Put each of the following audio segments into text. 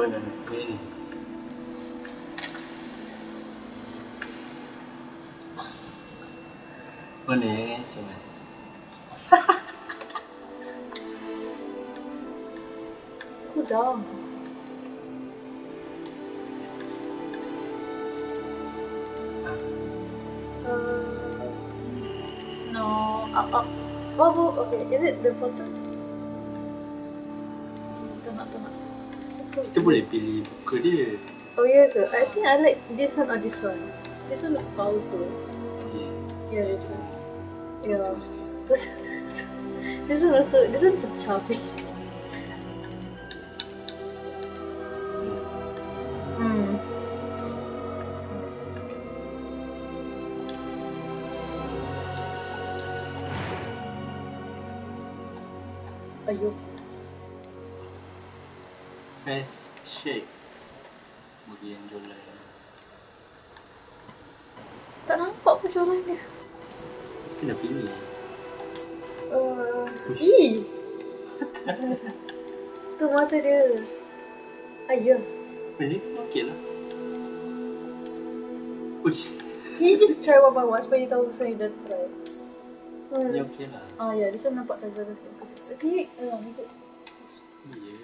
mana? Ni. Mana yang handsome kan? Aku dah. No. Okay. Is it the bottom? Tengok. Kita boleh pilih buka dia. Oh ya ke? I think I like this one or this one. This one look powerful. Yeah, this one. Yeah. This one also chubby. Ayuh. Face shape. Bagi yang jualan. Tak nampak pun jualan dia. Kena pilih. Tu mata dia. Ayuh. Ini okey lah. Uish. Can you just try one by one supaya you tahu before you dah try? Ni okey lah. Ya, this one nampak terus sikit. Okay, ikut. Ya.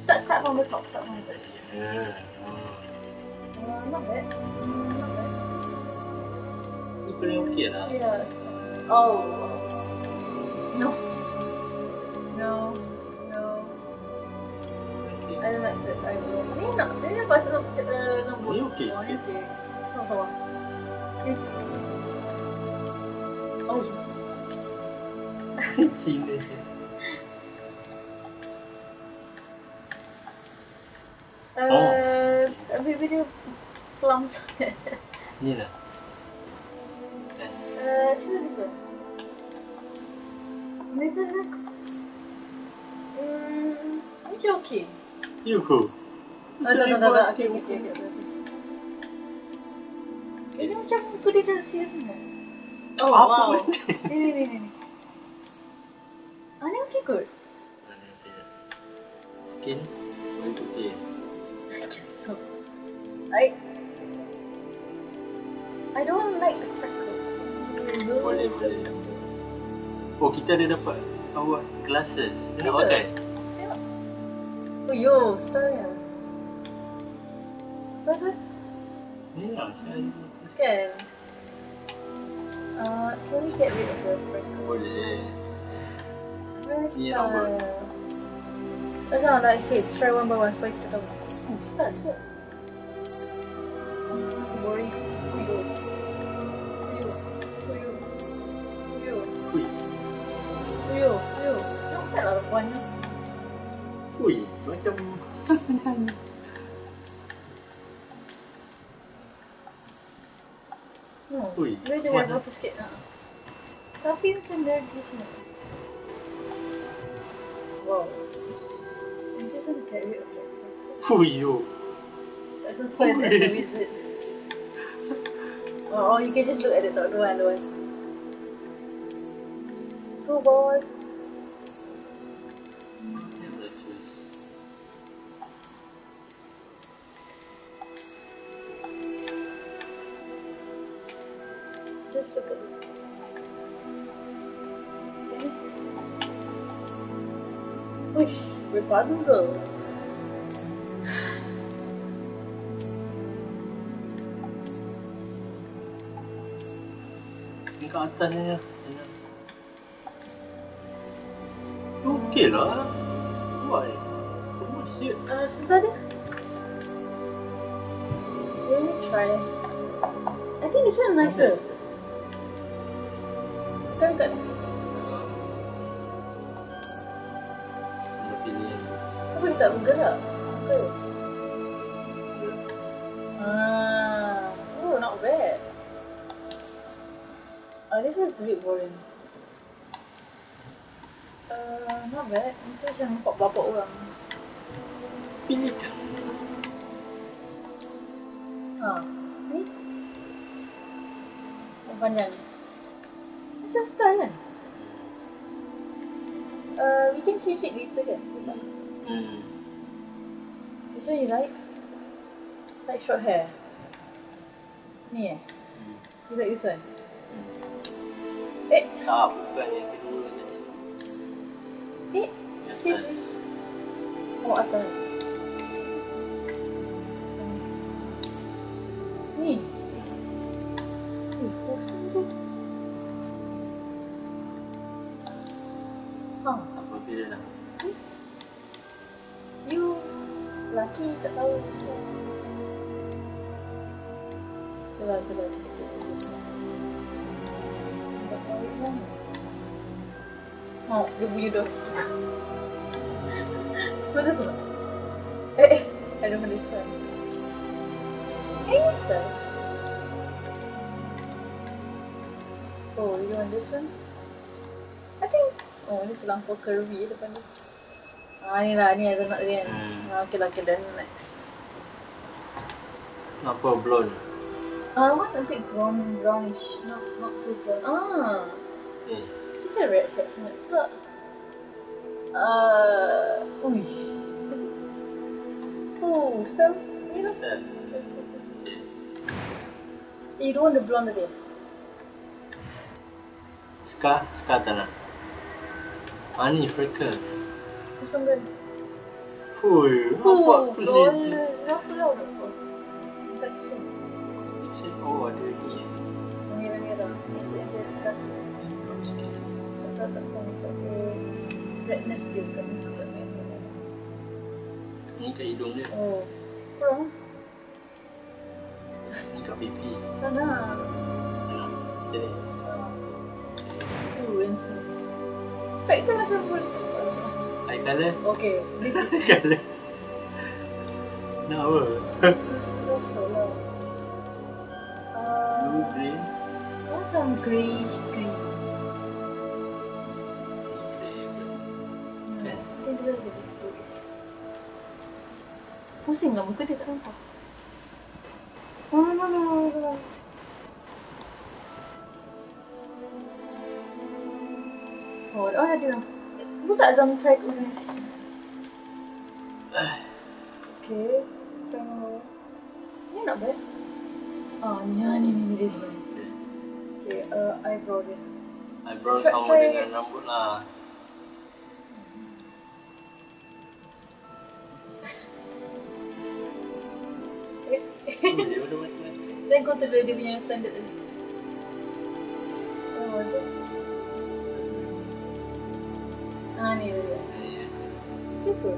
Start from the top. Not bad. Ni paling okey lah. Yeah. Oh. No. Okay. I don't like that idea. Ni nampak nombor. Ni okey sikit. Sama-sama. Oh. Cina. Ambil video plum sangat. Ni lah. This one. Macam okay. Yuhu. Tak. Okay. Ini macam muka dia macam serius sangat. Oh, apa wow. benda? Ni. Ni okay kot. Skin boleh putih. So, I don't like the freckles. Boleh. Oh, kita ada dapat awak glasses. Nak pakai? Tengok. Oh yo, style. Bagus. Ni lah, saya Kan? Can we get rid of the freckles? boleh. Ni Style. nampak. Macam like say, try one by one supaya kita tahu. Style ke? Boring. Nampak lah warna. Ui, macam Ui, Dia jadi mana? apa sikit lah. Tapi macam nerdy sangat. Wow. I just want to get rid of that. Fuyo. I can swear that's a wizard. Or you can just look at the top. Don't want. Two ball. Just look at it. Uish, Rapunzel. Ni kat atas ni lah. Okey lah. Why? Oh shit. Sebelah dia. Let me try. I think this one nicer. Kan kat Sambil pilih yang ni. apa dia tak bergerak? Ke? Oh, not bad. This one's a bit boring. Not bad. Itu macam nampak berapa orang. Ini tu. Ni? Yang panjang ni. Macam style kan? We can change it later kan? Which one you like? Like short hair? Ni You like this one? Tak, bukan yang kedua tadi. Seriously? Oh, atas. Ni? Bosan je. Apa beza lah? You lelaki tak tahu. Itulah. Tak tahu kan? Dia bunyi dah. Betul tak? I don't know this one. This one? Oh, you want this one? I think ni terlampau curvy depan ni. Ni lah, ni ada nak dia kan. Okay, then next. Apa blonde? I want a bit brownish, not too blonde. It's a red flag sangat pula. Apa sih? Stem? You know? You don't want the blonde tadi? Scar tak nak. Ni freckles. Kusam kan? Nampak pelik. Kenapa lah nak buat? Infection. Oh, ada ni. Merah-merah. Macam ada scar. Tak pakai redness dia kat muka kat merah. Ni kat hidung dia. Kurang? Ni kat pipi. Tak nak. Macam ni. Handsome. Spek tu macam boleh. Eye colour? Okay, this is Eye colour. Nak apa? Blue, green. Want some greyish green. Kan? I think this is greyish. Pusing lah muka dia tak nampak. No. Ada. Lu tak Zam try kat mana sikit? Okay. Try more. Ni not bad. Ni this one. Okay, eyebrow dia. Eyebrow sama dengan rambut lah. Then go to dia punya standard tadi. Ni dia. Itu.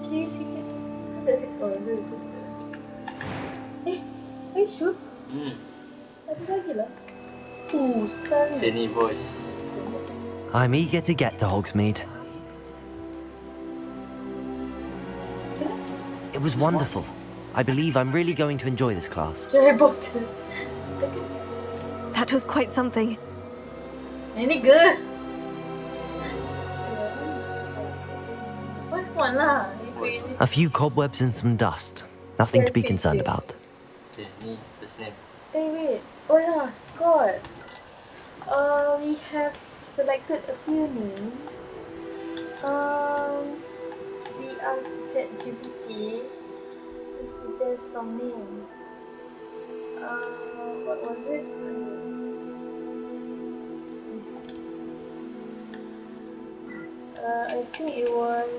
Kiri sikit. Sedap sikit. Dia tu sedap. Are you sure? Ada lagi lah. Style ni. Danny voice. I'm eager to get to Hogsmeade. It was wonderful. I believe I'm really going to enjoy this class. Harry Potter. That was quite something. Ini good. First one lah. A few cobwebs and some dust. Nothing to be concerned about. Okay, ni first name. Wait. Oh yeah, God. We have selected a few names. We asked ChatGPT to suggest some names. What was it? I think it was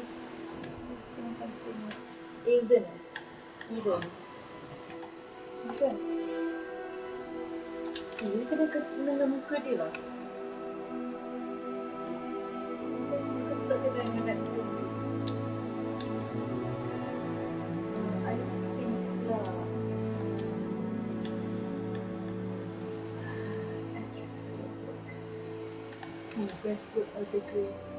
something. Eden. Bukan? Ini kena dengan muka dia lah. Kita tak kena dengan muka dia. I think lah. Westwood or the Grace.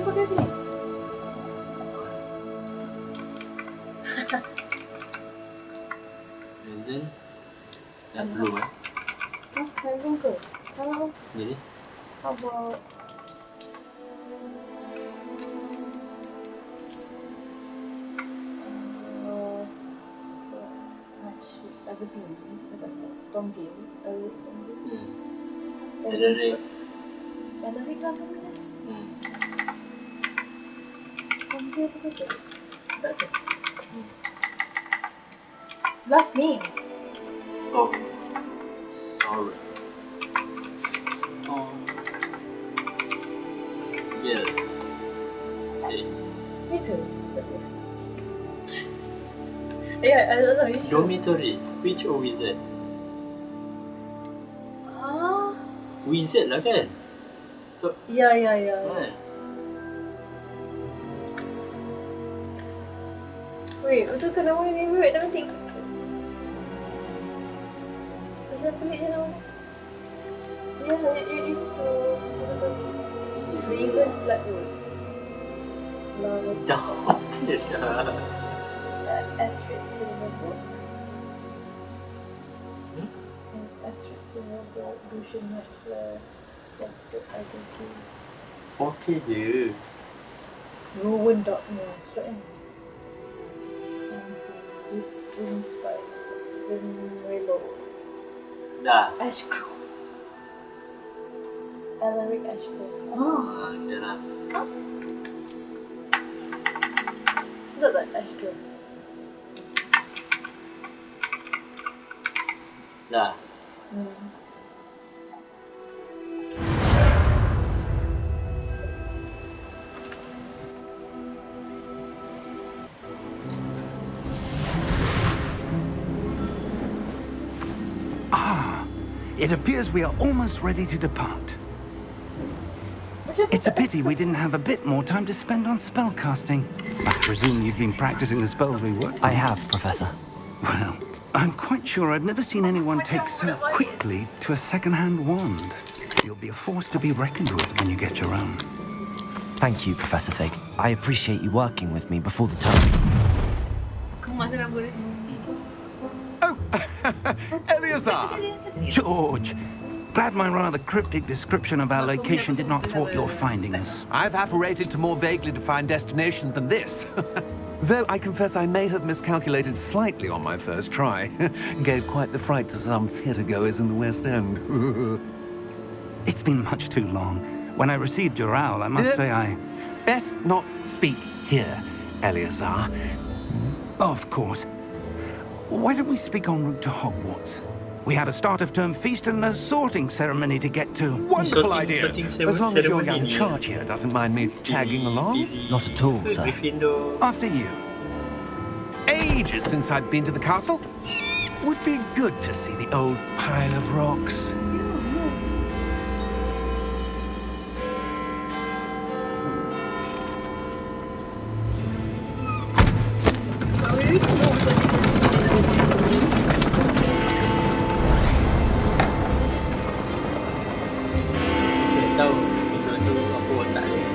Kenapa kau sini? And then belum Belum ke? Kalau Jadi how about everything Storm Gale, Ellery. Ellery kan namanya? Storm Gale apa tu? Tak tu. Last name. Oh, sorry. Oh, yeah. Itu. Yeah, I don't know. Dormitory. Witch or wizard? Wizard lah kan? So, Ya. kan? Wait, betul ke nama ni? Wait, let me think. Pasal pelik je nama. Ya, itu. Raven Bloodwood. Dah. Astrid Silverbolt. Astrid Silverbolt, Lucian Nightflare, Desperate Identities. Okey je. Rowan Darkmoor, kan? Inspired. Willow. Dah. Ashgrove. Alaric Ashgrove. Okay lah. Sedap tak Ashgrove? Dah. It appears we are almost ready to depart. It's a pity we didn't have a bit more time to spend on spellcasting. I presume you've been practicing the spells we worked on. I have, Professor. Well, I'm quite sure I've never seen anyone take so quickly to a second-hand wand. You'll be a force to be reckoned with when you get your own. Thank you, Professor Fig. I appreciate you working with me before the term. Oh, Eleazar! George! Glad my rather cryptic description of our location did not thwart your finding us. I've apparated to more vaguely defined destinations than this. Though I confess I may have miscalculated slightly on my first try. Gave quite the fright to some theatre-goers in the West End. It's been much too long. When I received your owl, I must say I... Best not speak here, Eleazar. Of course. Why don't we speak en route to Hogwarts? We have a start-of-term feast and a sorting ceremony to get to. Wonderful idea. As long as your young charge here doesn't mind me tagging along. Not at all, sir. After you. Ages since I've been to the castle. Would be good to see the old pile of rocks. Tahu video tu apa otak dia.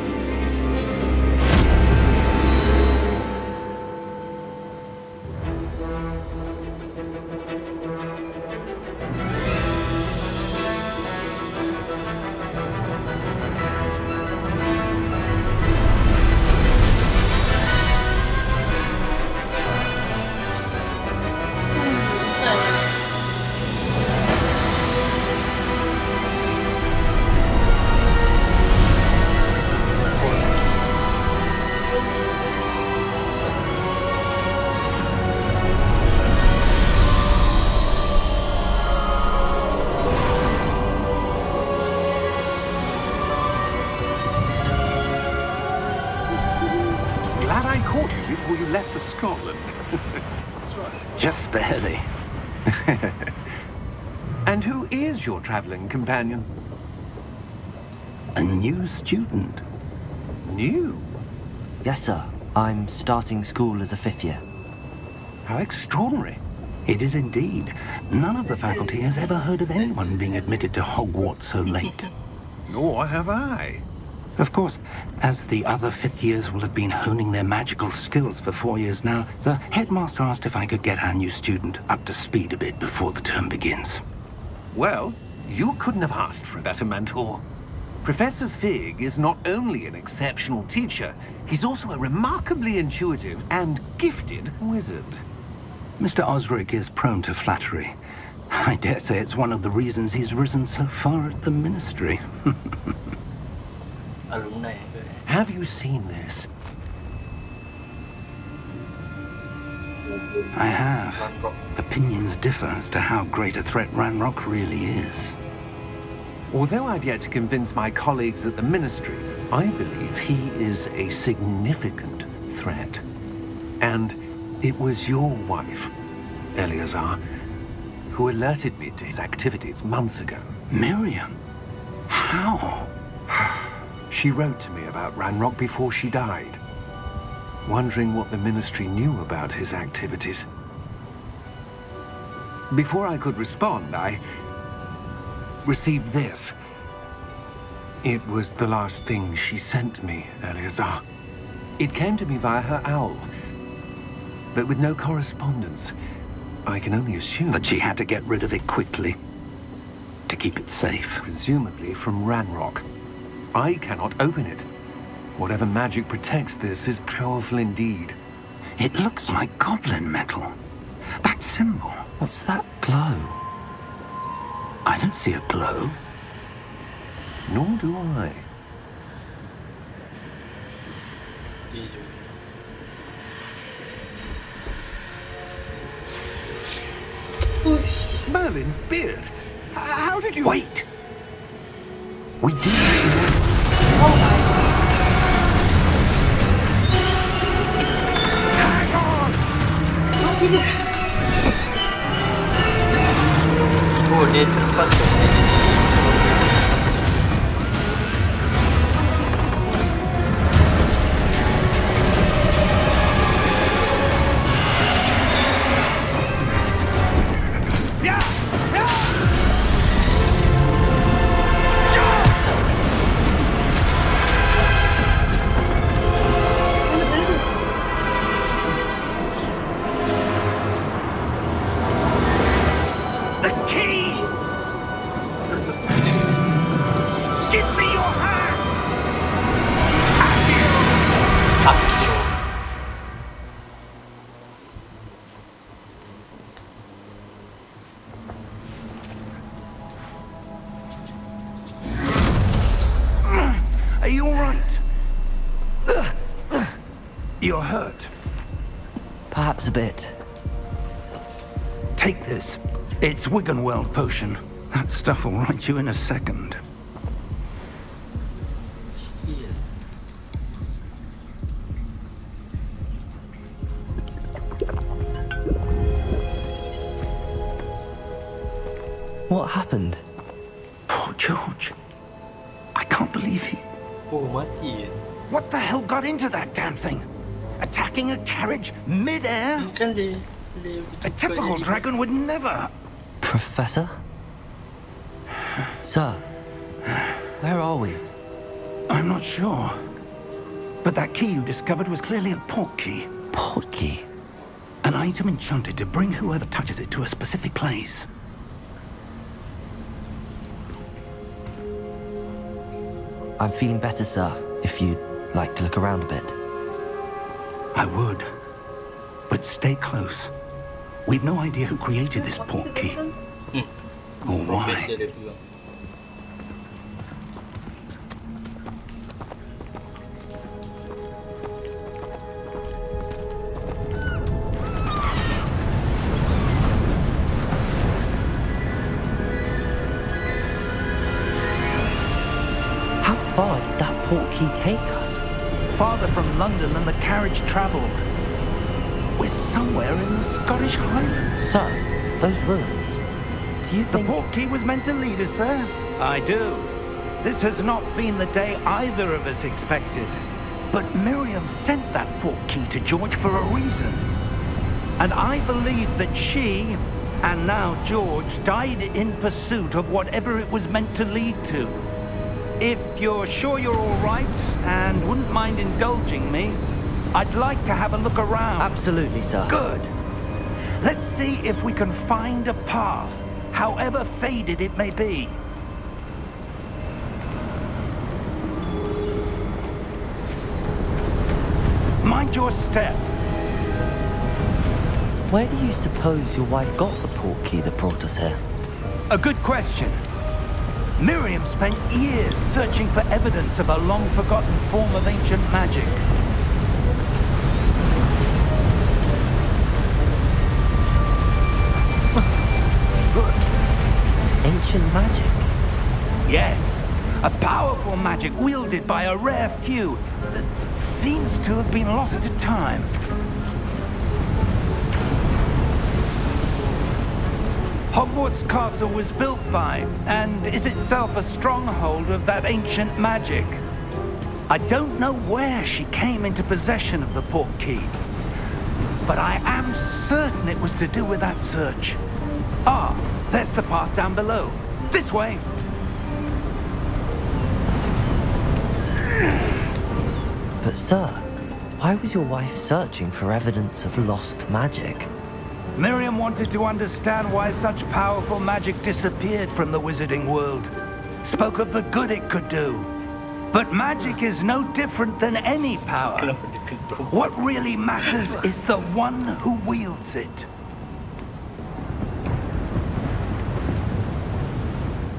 Glad I caught you before you left for Scotland. Just barely. And who is your travelling companion? A new student. New? Yes, sir. I'm starting school as a fifth year. How extraordinary. It is indeed. None of the faculty has ever heard of anyone being admitted to Hogwarts so late. Nor have I. Of course, as the other fifth years will have been honing their magical skills for 4 years now, the headmaster asked if I could get our new student up to speed a bit before the term begins. Well, you couldn't have asked for a better mentor. Professor Fig is not only an exceptional teacher, he's also a remarkably intuitive and gifted wizard. Mr. Osric is prone to flattery. I dare say it's one of the reasons he's risen so far at the ministry. Alumni. Have you seen this? I have. Ranrock. Opinions differ as to how great a threat Ranrock really is. Although I've yet to convince my colleagues at the Ministry, I believe he is a significant threat. And it was your wife, Eleazar, who alerted me to his activities months ago. Miriam? How? She wrote to me about Ranrock before she died, wondering what the Ministry knew about his activities. Before I could respond, I received this. It was the last thing she sent me, Eleazar. It came to me via her owl, but with no correspondence. I can only assume That she had to get rid of it quickly. To keep it safe. presumably from Ranrock. I cannot open it. Whatever magic protects this is powerful indeed. It looks like goblin metal. That symbol. What's that glow? I don't see a glow. Nor do I. Merlin's beard. How did you... Wait! We do. Hang on! Oh, dia terlepas tu. Yeah! Yeah! The key! Give me your hand! Akio. Are you all right? You're hurt. Perhaps a bit. Take this. It's Wiggenweld potion. That stuff will right you in a second. Iya. What happened? Poor George. I can't believe he... Oh, mati ya. What the hell got into that damn thing? Attacking a carriage mid-air? Kan dia A typical dragon would never... Professor? Sir, where are we? I'm not sure. But that key you discovered was clearly a port key. Port key? An item enchanted to bring whoever touches it to a specific place. I'm feeling better, sir, if you'd like to look around a bit. I would. But stay close. We've no idea who created this port key. Or why. Profesor dia bilang. How far did that port key take us? Farther from London than the carriage travelled. We're somewhere in the Scottish Highlands. Sir, those ruins. Do you The think... port key was meant to lead us there? I do. This has not been the day either of us expected. But Miriam sent that port key to George for a reason. And I believe that she, and now George, died in pursuit of whatever it was meant to lead to. If you're sure you're all right and wouldn't mind indulging me, I'd like to have a look around. Absolutely, sir. Good. Let's see if we can find a path, however faded it may be. Mind your step. Where do you suppose your wife got the portkey that brought us here? A good question. Miriam spent years searching for evidence of a long-forgotten form of ancient magic. Ancient magic? Yes, a powerful magic wielded by a rare few that seems to have been lost to time. Hogwarts Castle was built by, and is itself a stronghold of that ancient magic. I don't know where she came into possession of the portkey, but I am certain it was to do with that search. Ah, there's the path down below. This way. But sir, why was your wife searching for evidence of lost magic? Miriam wanted to understand why such powerful magic disappeared from the wizarding world. Spoke of the good it could do. But magic is no different than any power. What really matters is the one who wields it.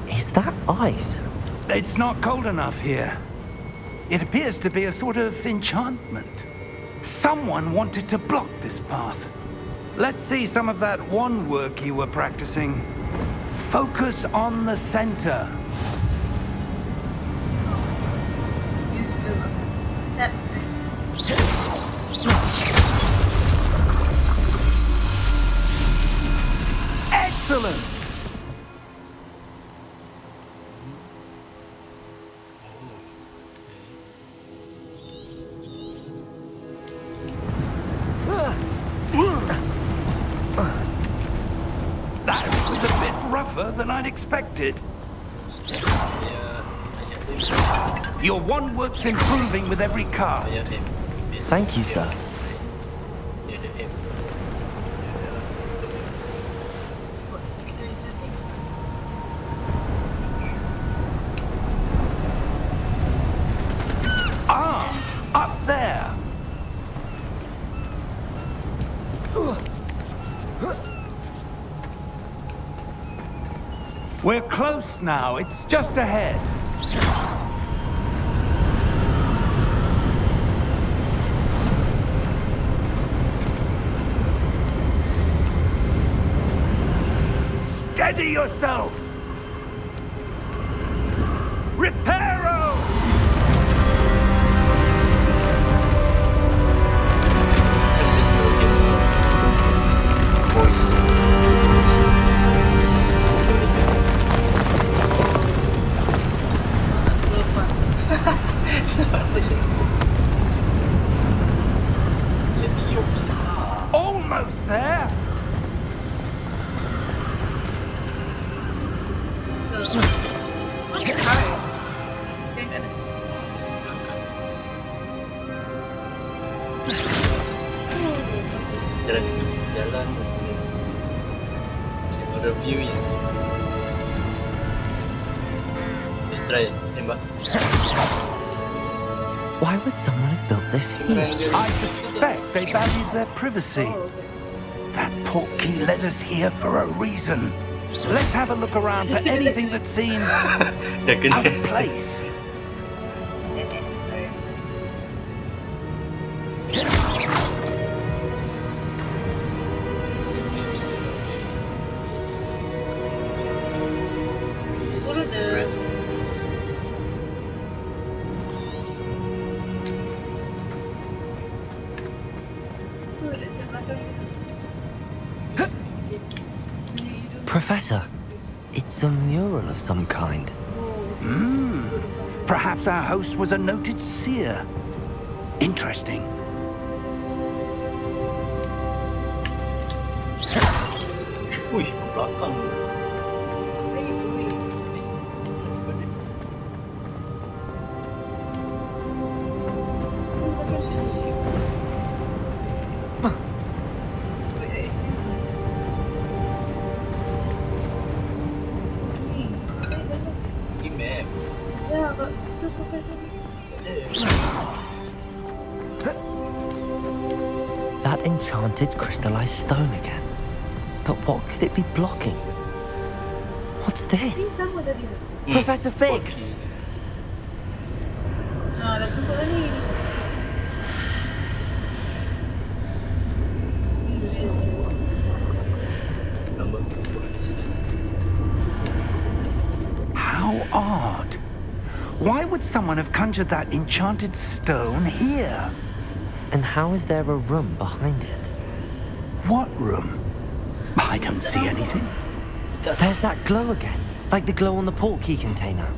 Is that ice? It's not cold enough here. It appears to be a sort of enchantment. Someone wanted to block this path. Let's see some of that wand work you were practicing. Focus on the center. Use blue. Tap. Excellent! That was a bit rougher than I'd expected. Your wand work's improving with every cast. Thank you, sir. Ah, up there. We're close now. It's just ahead. Steady yourself. Reparo! Almost there. Jalan camera view je. Try tembak. Why would someone have built this here? I suspect they valued their privacy. That portkey led us here for a reason. Let's have a look around for anything that seems out of place. Professor, it's a mural of some kind. Perhaps our host was a noted seer. Interesting. Wih, ke belakang. map. Ya, kat tu pakai tadi. That enchanted crystallized stone again. But what could it be blocking? What's Ni this? sama tadi tu. Professor Fig! Okay. Dah jumpa tadi. Number 2. How odd. Why would someone have conjured that enchanted stone here? And how is there a room behind it? What room? I don't see anything. There's that glow again, like the glow on the portkey container.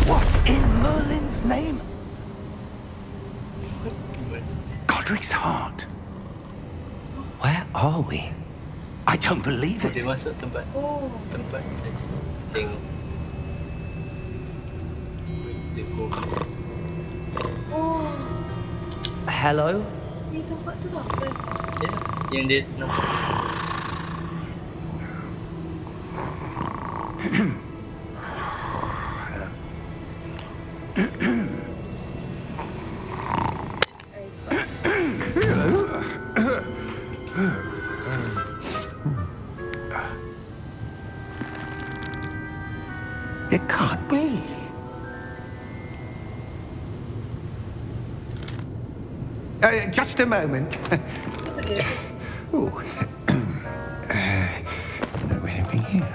What in Merlin's name? Godric's heart. Where are we? I don't believe Dia it. masuk tempat Oh. tempat tadi. Tengok. Dia go. Oh. Hello? Ni tempat tu apa? Ya, yang dia nampak. It can't be. Just a moment. Apa dia? Ooh. Wait a minute.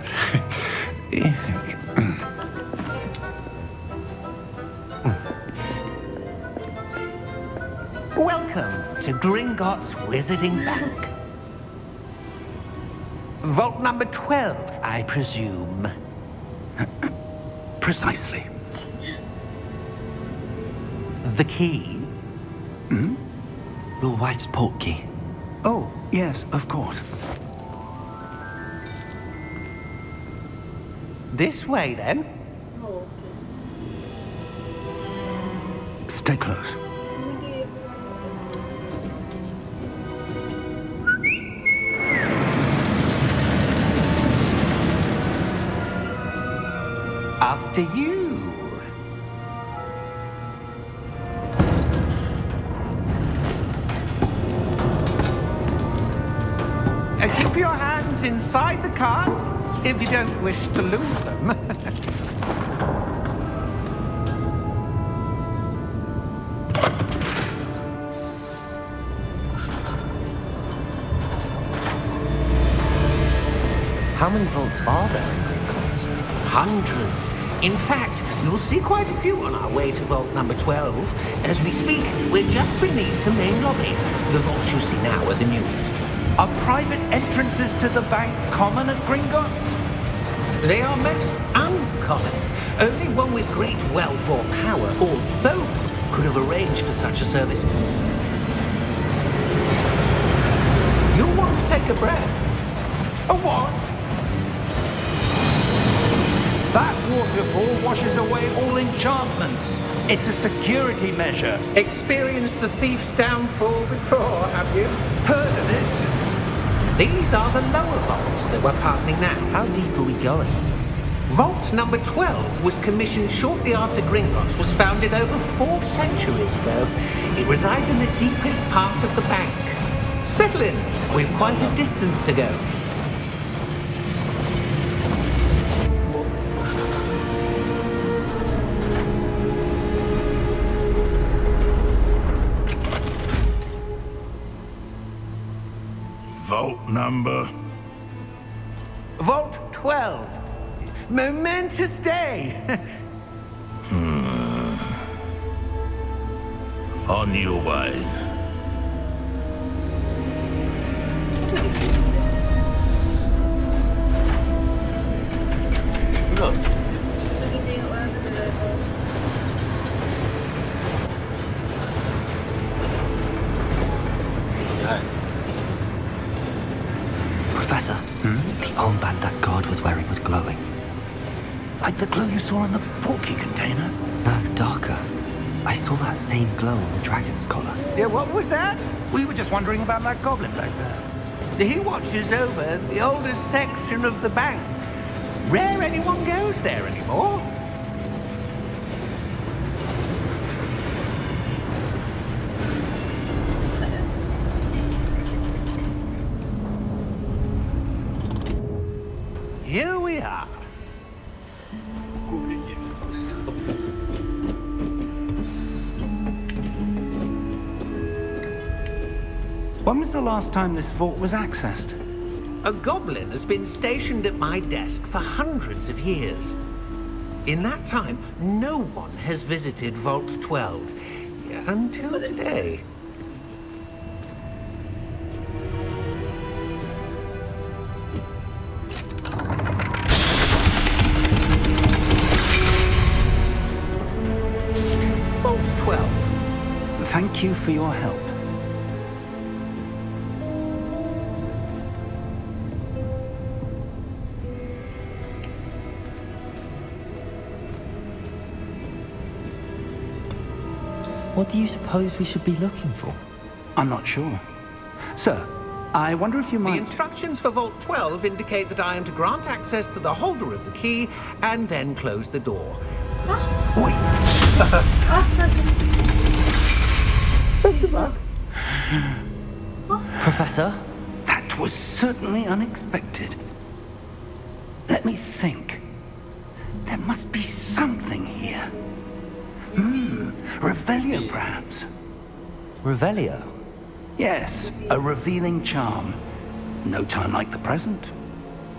Welcome to Gringotts Wizarding Bank. Vault number 12, I presume. Precisely. The key? Your wife's portkey. Oh, yes, of course. This way, then. Oh, okay. Stay close. Ni dia. After you. Keep your hands inside the cart if you don't wish to lose them. How many vaults are there in Gringotts? Hundreds. In fact, you'll see quite a few on our way to vault number 12. As we speak, we're just beneath the main lobby. The vaults you see now are the newest. Are private entrances to the bank common at Gringotts? They are most uncommon. Only one with great wealth or power, or both, could have arranged for such a service. You'll want to take a breath. A what? That waterfall washes away all enchantments. It's a security measure. Experienced the thief's downfall before, have you? Heard of it? These are the lower vaults that we're passing now. How deep are we going? Vault number 12 was commissioned shortly after Gringotts was founded over 4 centuries ago. It resides in the deepest part of the bank. Settle in. We've quite a distance to go. Vault number. Vault 12. Momentous day. On your way. Belum. So kita tengok orang tu level. Jahat. Professor, the armband that guard was wearing was glowing. Like the glow you saw in the portkey container? No, darker. I saw that same glow on the dragon's collar. Yeah, what was that? We were just wondering about that goblin back there. He watches over the oldest section of the bank. Rare anyone goes there anymore. Here we are. When was the last time this vault was accessed? A goblin has been stationed at my desk for hundreds of years. In that time, no one has visited Vault 12 until today. Vault 12. Thank you for your help. What do you suppose we should be looking for? I'm not sure. Sir, I wonder if you The might... instructions for Vault 12 indicate that I am to grant access to the holder of the key and then close the door. Wait! Professor? That was certainly unexpected. Let me think. There must be something here. Revelio, perhaps? Revelio? Yes, a revealing charm. No time like the present.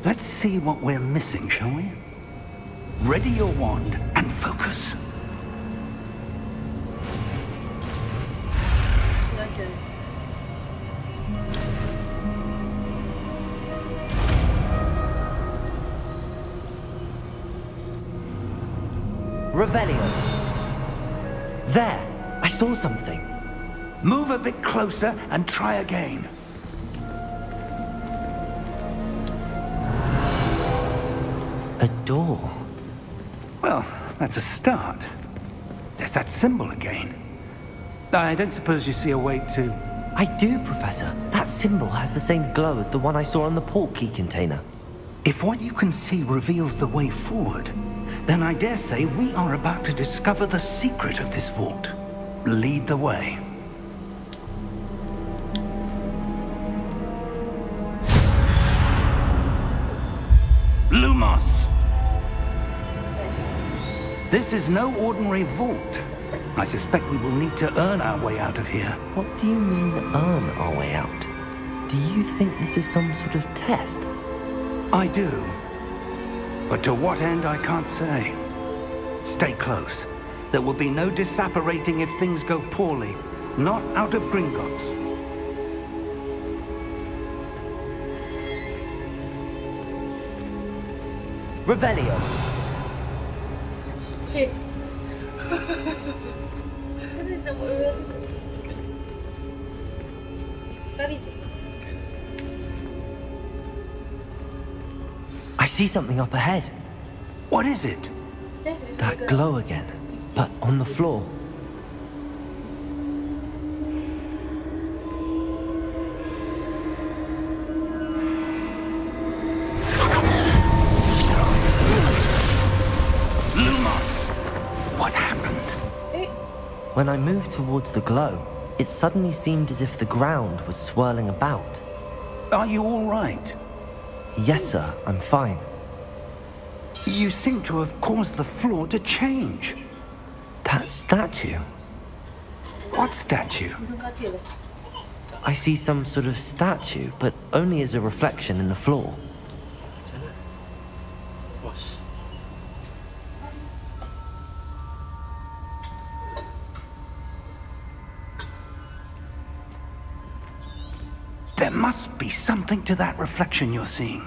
Let's see what we're missing, shall we? Ready your wand and focus. Okay. Revelio. There! I saw something. Move a bit closer and try again. A door. Well, that's a start. There's that symbol again. I don't suppose you see a way to... I do, Professor. That symbol has the same glow as the one I saw on the port key container. If what you can see reveals the way forward, then I dare say we are about to discover the secret of this vault. Lead the way. Lumos! This is no ordinary vault. I suspect we will need to earn our way out of here. What do you mean, earn our way out? Do you think this is some sort of test? I do. But to what end, I can't say. Stay close. There will be no disapparating if things go poorly. Not out of Gringotts. Revelio. Okay. Macam mana nak buat real tu? Sekali je. I see something up ahead. What is it? That glow again, but on the floor. Lumos! What happened? When I moved towards the glow, it suddenly seemed as if the ground was swirling about. Are you all right? Yes, sir, I'm fine. You seem to have caused the floor to change. That statue. What statue? Hidung katil. I see some sort of statue, but only as a reflection in the floor. Macam mana? Bos. There must be something to that reflection you're seeing.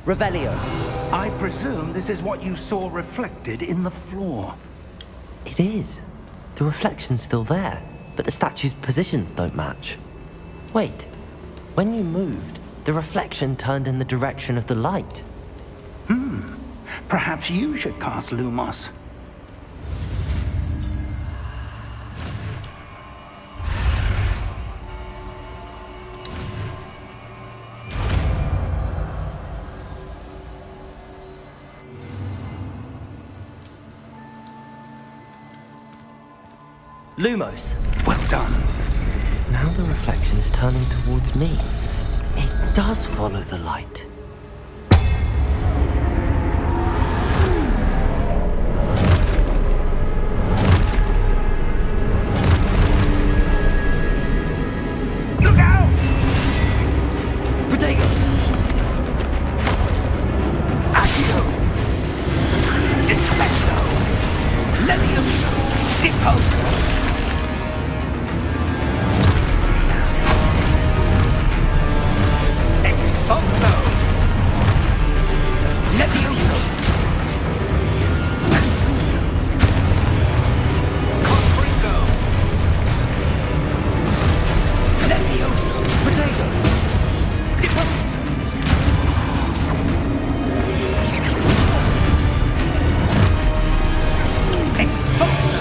Revelio. I presume this is what you saw reflected in the floor. It is. The reflection's still there, but the statue's positions don't match. Wait. When you moved, the reflection turned in the direction of the light. Perhaps you should cast Lumos. Lumos. Well done. Now the reflection is turning towards me. It does follow the light. Look out! Protego! Accio! Descendo! Levioso! Deposo! Expulso! Levioso! Confringo! Levioso! Protego! Deposo! Expulso!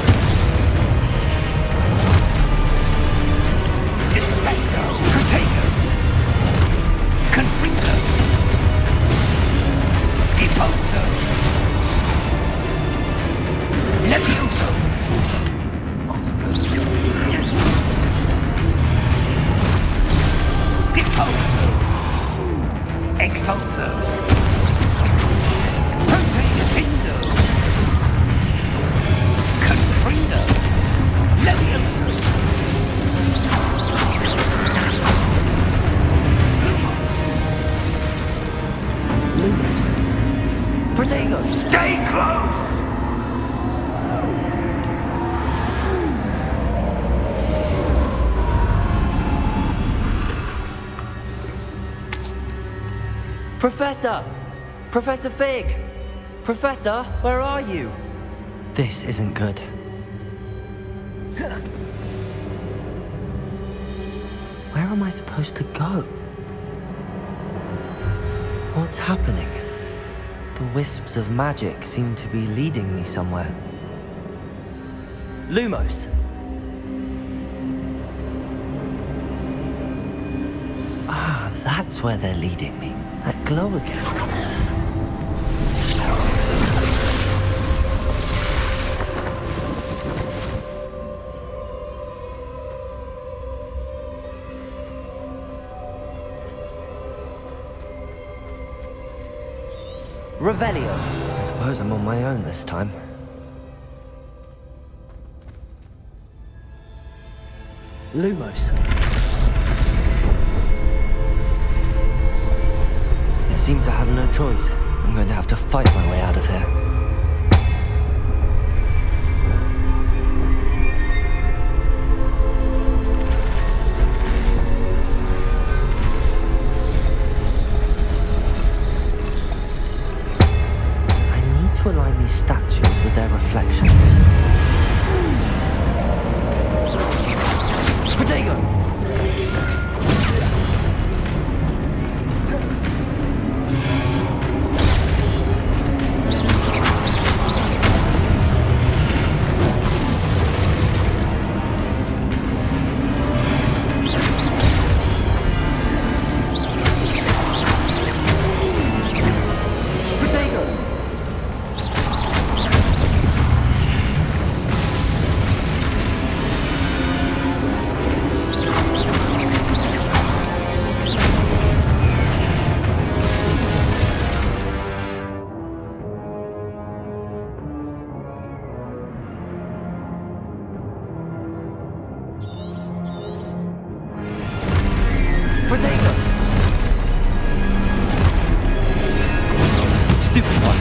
Descendo! Protego! Confringo! Deposo! Levioso! Deposo! Expulso! Protego! Confrigo! Levioso! Lumos. Protego! Stay close! Professor! Professor Fig! Professor, where are you? This isn't good. Where am I supposed to go? What's happening? The wisps of magic seem to be leading me somewhere. Lumos! Ah, that's where they're leading me. That glow again. Revelio. I suppose I'm on my own this time. Lumos. It seems I have no choice. I'm going to have to fight my way out of here. To align these statues with their reflections. Protego! Protego! Stupid one.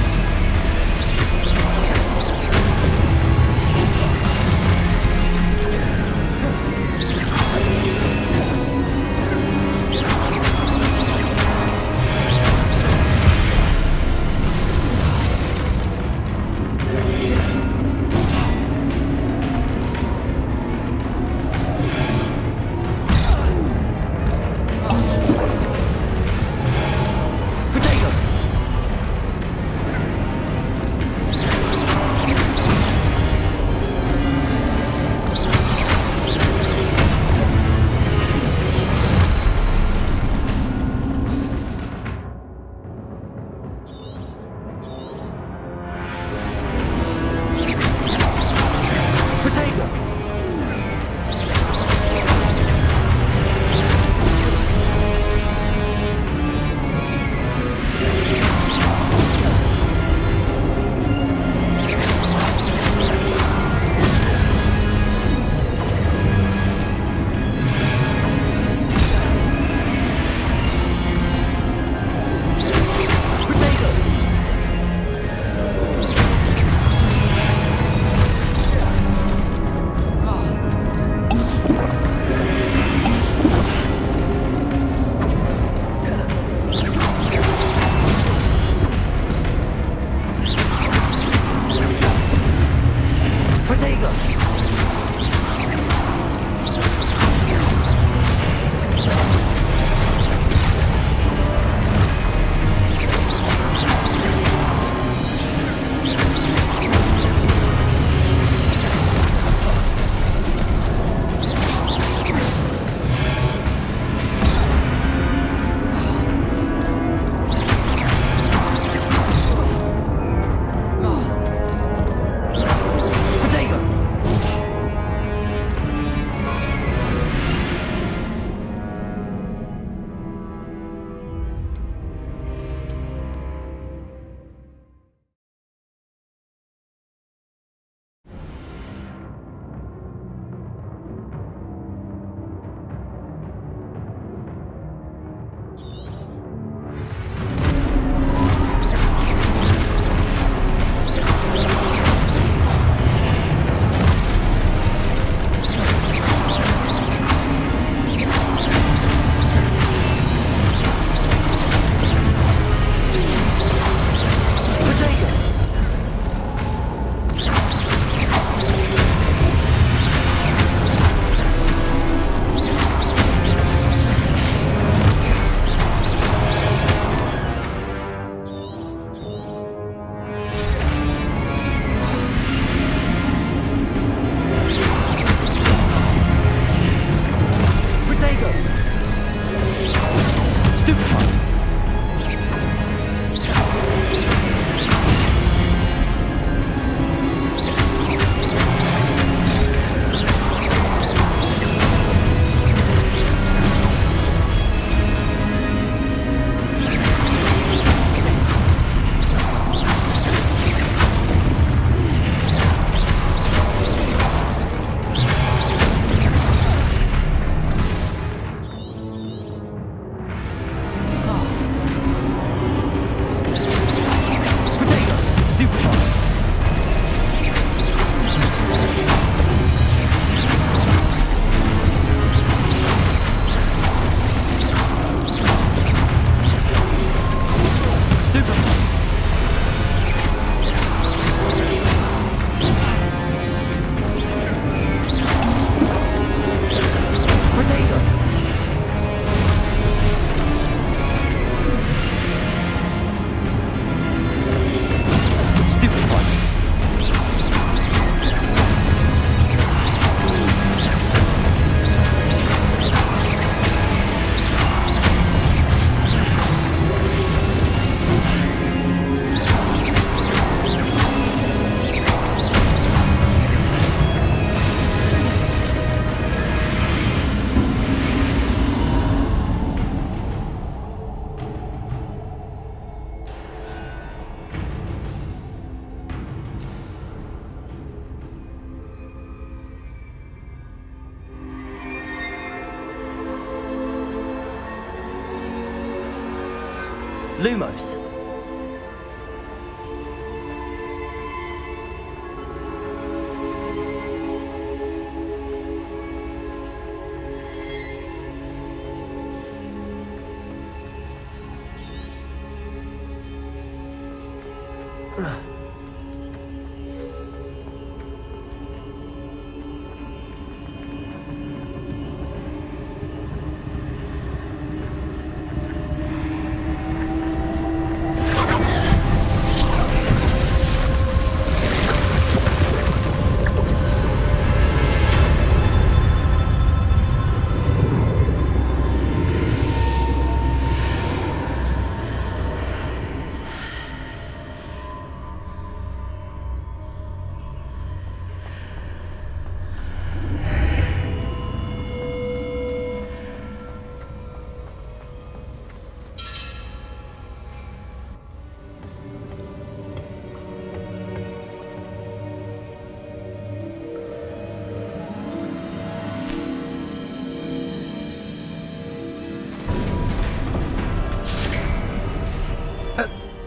Lumos.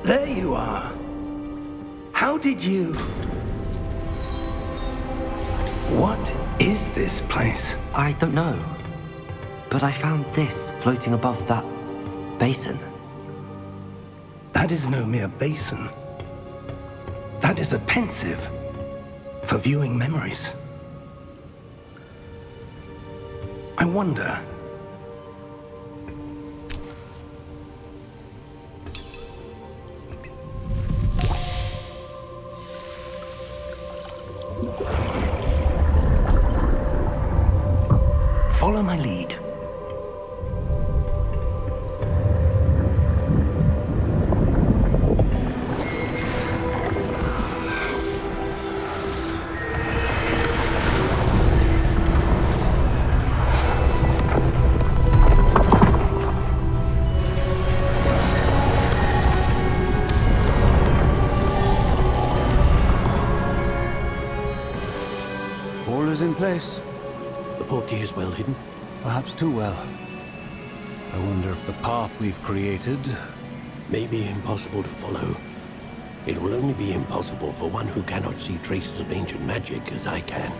There you are. How did you... What is this place? I don't know. But I found this floating above that basin. That is no mere basin. That is a pensive for viewing memories. I wonder... Follow my lead. All is in place. The portkey is well hidden. Perhaps too well. I wonder if the path we've created... May be impossible to follow. It will only be impossible for one who cannot see traces of ancient magic as I can.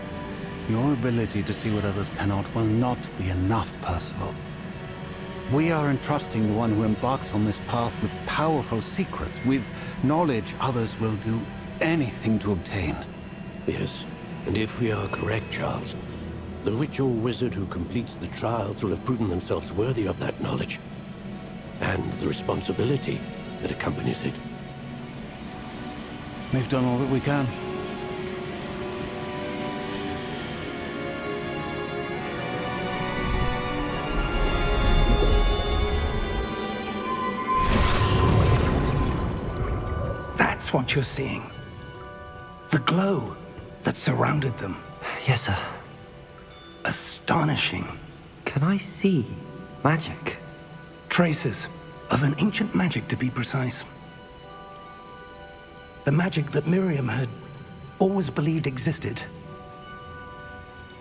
Your ability to see what others cannot will not be enough, Percival. We are entrusting the one who embarks on this path with powerful secrets, with knowledge others will do anything to obtain. Yes, and if we are correct, Charles, the witch or wizard who completes the trials will have proven themselves worthy of that knowledge, and the responsibility that accompanies it. We've done all that we can. That's what you're seeing. The glow that surrounded them. Yes, sir. Astonishing. Can I see magic? Traces of an ancient magic, to be precise. The magic that Miriam had always believed existed,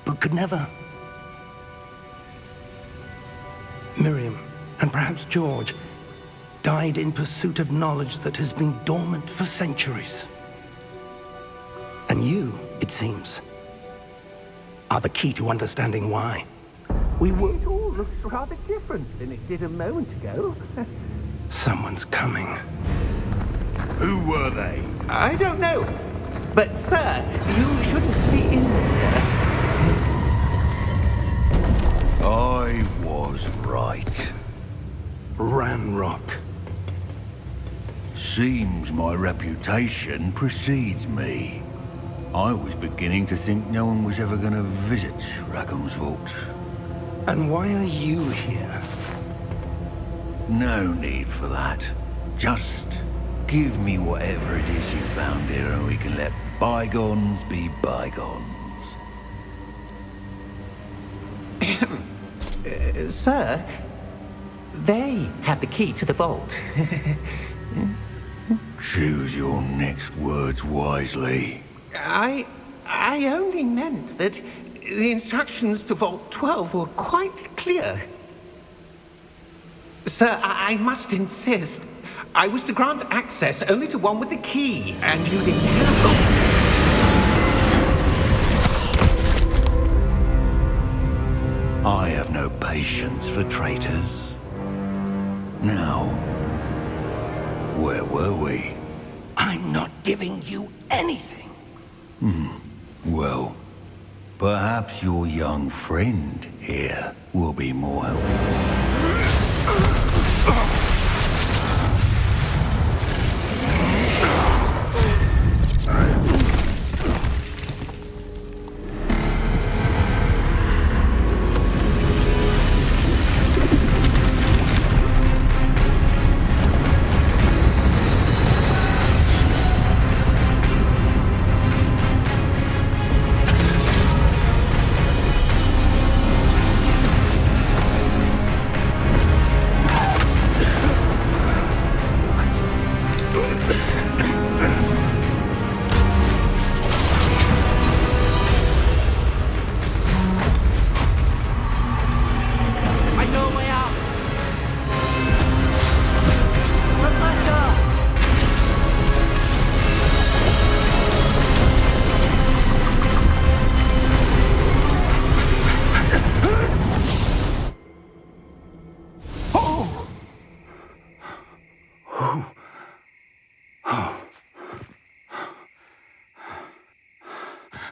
but could never. Miriam, and perhaps George, died in pursuit of knowledge that has been dormant for centuries. And you, it seems, are the key to understanding why. It all looks rather different than it did a moment ago. Someone's coming. Who were they? I don't know. But, sir, you shouldn't be in here. I was right. Ranrock. Seems my reputation precedes me. I was beginning to think no one was ever going to visit Rackham's vault. And why are you here? No need for that. Just give me whatever it is you found here and we can let bygones be bygones. Sir, they have the key to the vault. Choose your next words wisely. I only meant that the instructions to Vault 12 were quite clear. Sir, I must insist. I was to grant access only to one with the key, and you didn't have... I have no patience for traitors. Now, where were we? I'm not giving you anything. Well, perhaps your young friend here will be more helpful.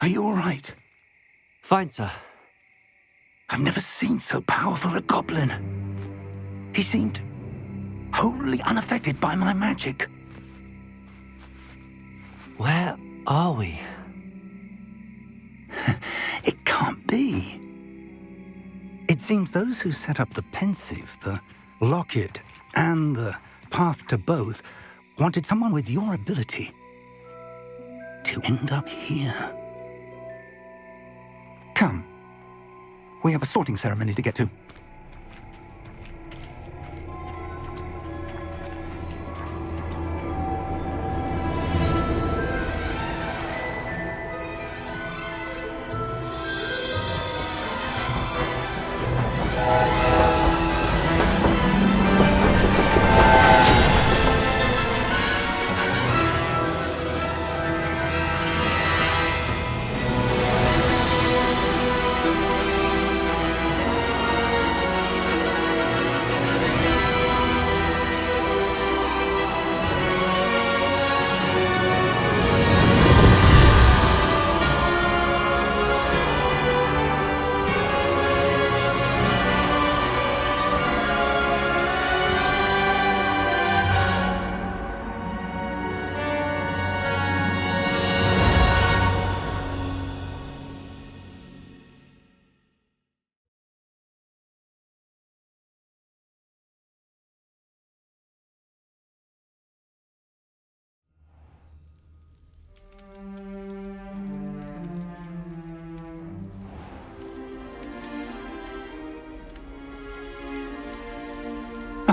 Are you all right? Fine, sir. I've never seen so powerful a goblin. He seemed wholly unaffected by my magic. Where are we? It can't be. It seems those who set up the pensive, the locket, and the path to both wanted someone with your ability to end up here. Come. We have a sorting ceremony to get to.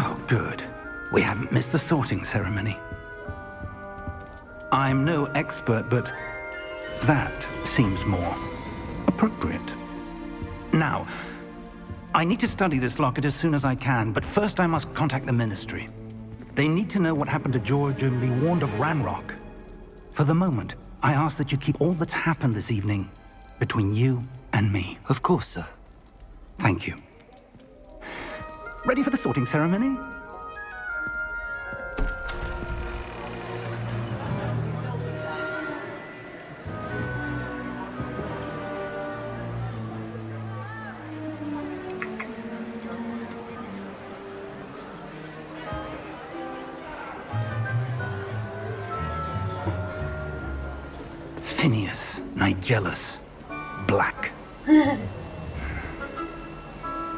Oh, good. We haven't missed the sorting ceremony. I'm no expert, but that seems more appropriate. Now, I need to study this locket as soon as I can, but first I must contact the Ministry. They need to know what happened to George and be warned of Ranrock. For the moment, I ask that you keep all that's happened this evening between you and me. Of course, sir. Thank you. Ready for the sorting ceremony? Phineas, Nigellus, Black.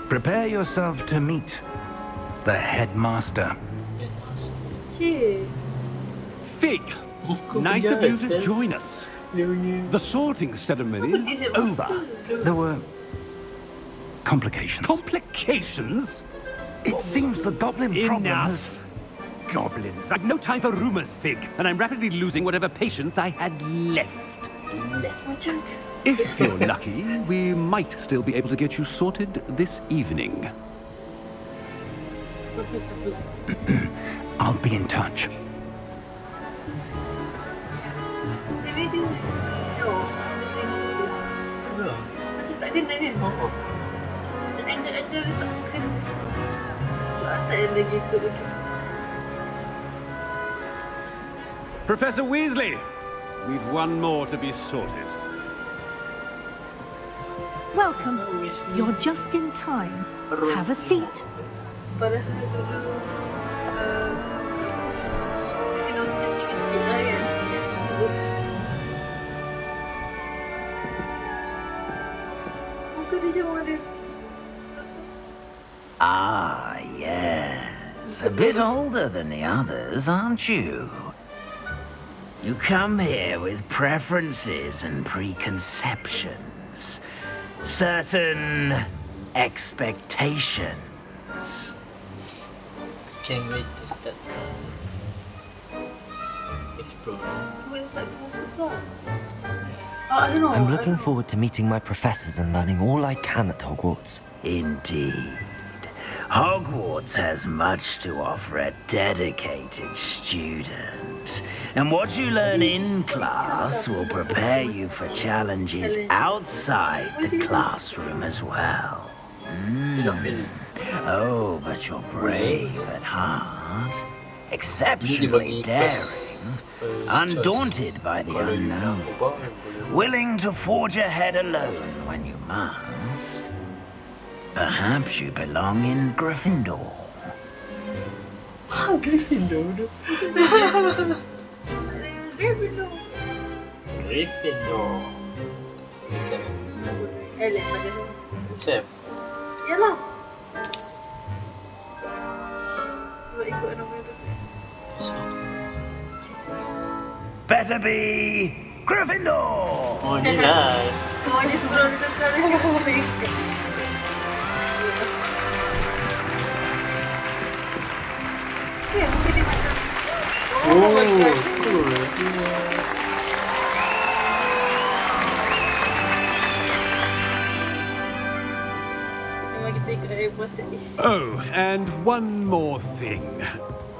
Prepare yourself to meet the headmaster. Cute. Fig, nice of you to join us. The sorting ceremony is over. There were complications. Complications? It seems the goblin problem has... Enough. Goblins. I've no time for rumors, Fig, and I'm rapidly losing whatever patience I had left. If you're lucky, we might still be able to get you sorted this evening. I'll be in touch. Tapi dia macam tak ada kan? Macam angle-angle dia tak bukan tak ada gitu. Professor Weasley, we've one more to be sorted. Welcome. You're just in time. Have a seat. Padahal dulu mungkin masih kecil-kecil lah kan. Terus muka dia macam ada. Ah, yes. A bit older than the others, aren't you? You come here with preferences and preconceptions. Certain expectations. Can't wait to start classes. Exploring. When start classes lah? I don't know. I'm looking forward to meeting my professors and learning all I can at Hogwarts. Indeed. Hogwarts has much to offer a dedicated student. And what you learn in class will prepare you for challenges outside the classroom as well. Oh, but you're brave at heart, exceptionally daring, undaunted by the unknown, willing to forge ahead alone when you must. Perhaps you belong in Gryffindor. Gryffindor. Gryffindor. Gryffindor. Sam. Elek pada Sam. Yalah. Sebab ikut nama tu. Better be Gryffindor! Oh, ni lah. Oh, ni sebelum dia tukar dia. Ya, mungkin dia macam. Oh my god. Cool. Oh, and one more thing.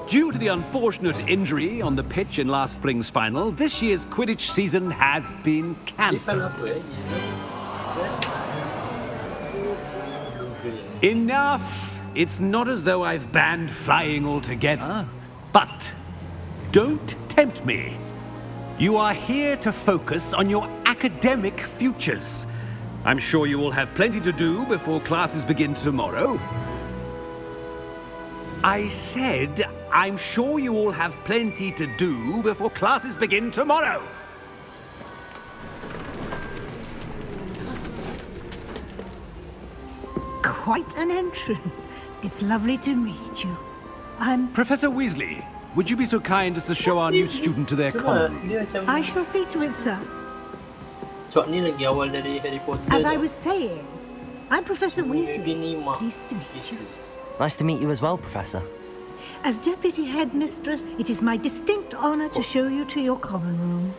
Due to the unfortunate injury on the pitch in last spring's final, this year's Quidditch season has been cancelled. Enough! It's not as though I've banned flying altogether, but don't tempt me. You are here to focus on your academic futures. I'm sure you will have plenty to do before classes begin tomorrow. I said, I'm sure you all have plenty to do before classes begin tomorrow. Quite an entrance. It's lovely to meet you. I'm... Professor Weasley, would you be so kind as to show our new student to their common room? I shall see to it, sir. Sebab ni lagi awal dari Harry Potter. As I was saying, I'm Professor Weasley. Pleased to meet you. Nice to meet you as well, Professor. As Deputy Headmistress, it is my distinct honor to show you to your common room.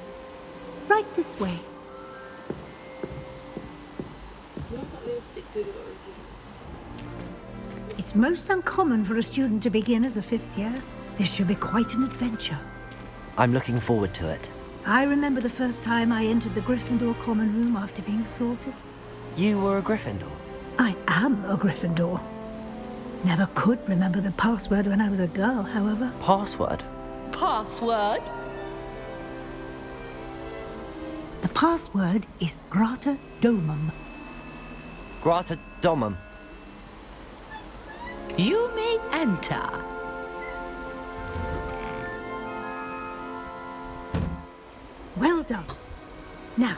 Right this way. It's most uncommon for a student to begin as a fifth year. This should be quite an adventure. I'm looking forward to it. I remember the first time I entered the Gryffindor common room after being sorted. You were a Gryffindor? I am a Gryffindor. Never could remember the password when I was a girl, however. Password? Password? The password is Grata Domum. Grata Domum. You may enter. Well done. Now,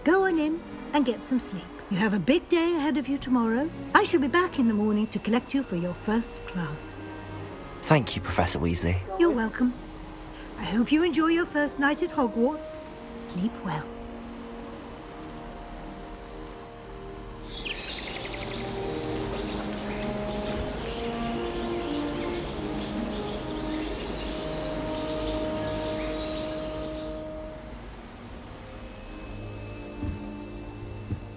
go on in and get some sleep. You have a big day ahead of you tomorrow. I shall be back in the morning to collect you for your first class. Thank you, Professor Weasley. You're welcome. I hope you enjoy your first night at Hogwarts. Sleep well.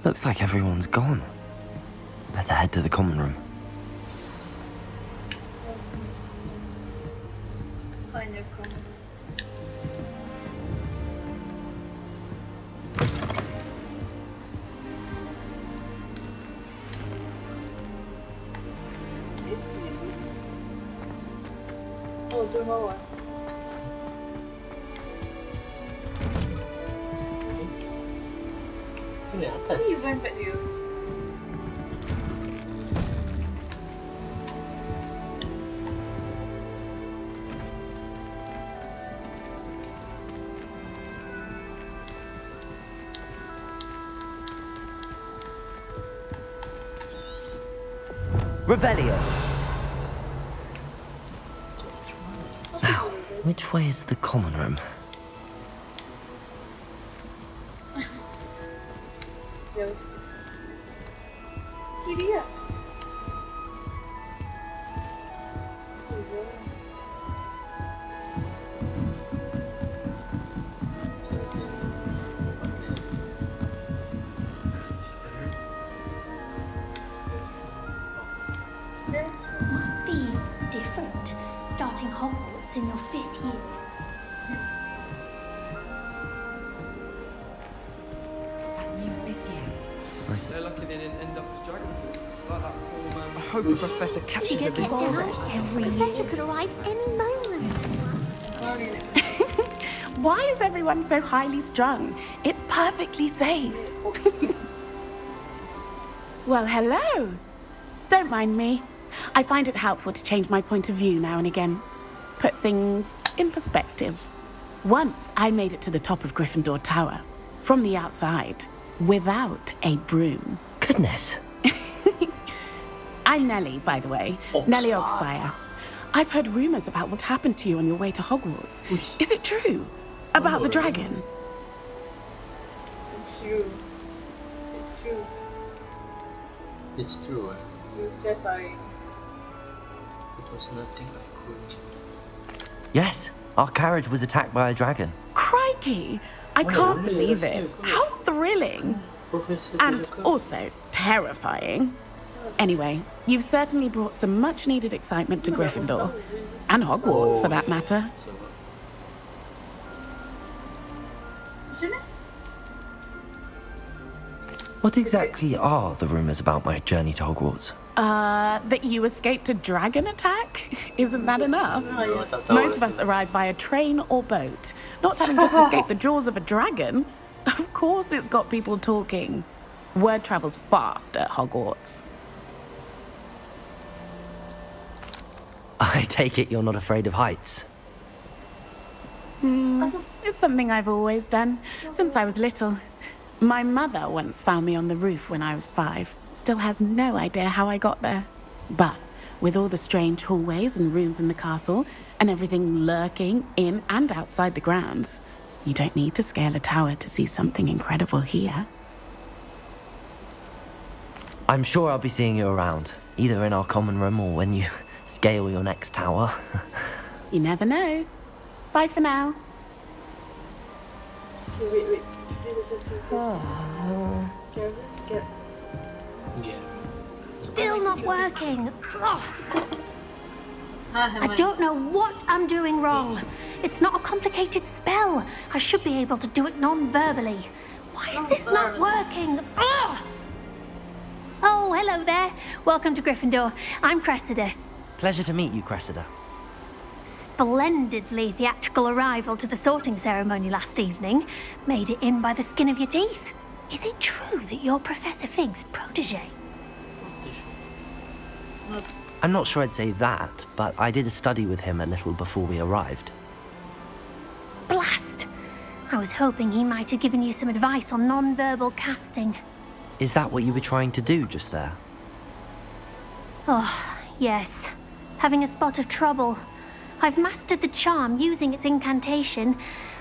Looks like everyone's gone. Better head to the common room. Find your comment. Oh, tu bawah. Ini atas. Ni van back dia. Revelio. Now, which way is the common room? Kiri ya? Must be different, starting Hogwarts in your 5th year. They're lucky they didn't end up with dragon fruit. Like that poor man. I hope the professor catches it this time. Every professor could arrive any moment. Why is everyone so highly strung? It's perfectly safe. Well, hello. Don't mind me. I find it helpful to change my point of view now and again. Put things in perspective. Once I made it to the top of Gryffindor Tower, from the outside, without a broom. Goodness. I'm Nellie, by the way. Nellie Oxfire. I've heard rumors about what happened to you on your way to Hogwarts. Is it true? About the dragon? It's true. It's true. It's true. It was terrifying. It was nothing I could. Yes, our carriage was attacked by a dragon. Crikey! I can't believe it. How thrilling! And also terrifying. Anyway, you've certainly brought some much-needed excitement to Gryffindor. And Hogwarts, for that matter. What exactly are the rumors about my journey to Hogwarts? That you escaped a dragon attack? Isn't that enough? Most of us arrive via train or boat, not having just escaped the jaws of a dragon. Of course it's got people talking. Word travels fast at Hogwarts. I take it you're not afraid of heights. It's something I've always done, since I was little. My mother once found me on the roof when I was 5. Still has no idea how I got there. But with all the strange hallways and rooms in the castle, and everything lurking in and outside the grounds, you don't need to scale a tower to see something incredible here. I'm sure I'll be seeing you around, either in our common room or when you scale your next tower. You never know. Bye for now. Okay, wait. Still not working. Ugh. I don't know what I'm doing wrong. It's not a complicated spell. I should be able to do it non-verbally. Why is this not working? Ugh. Oh, hello there. Welcome to Gryffindor. I'm Cressida. Pleasure to meet you, Cressida. Splendidly theatrical arrival to the sorting ceremony last evening. Made it in by the skin of your teeth. Is it true that you're Professor Fig's protege? I'm not sure I'd say that, but I did a study with him a little before we arrived. Blast! I was hoping he might have given you some advice on non-verbal casting. Is that what you were trying to do just there? Oh, yes. Having a spot of trouble. I've mastered the charm using its incantation,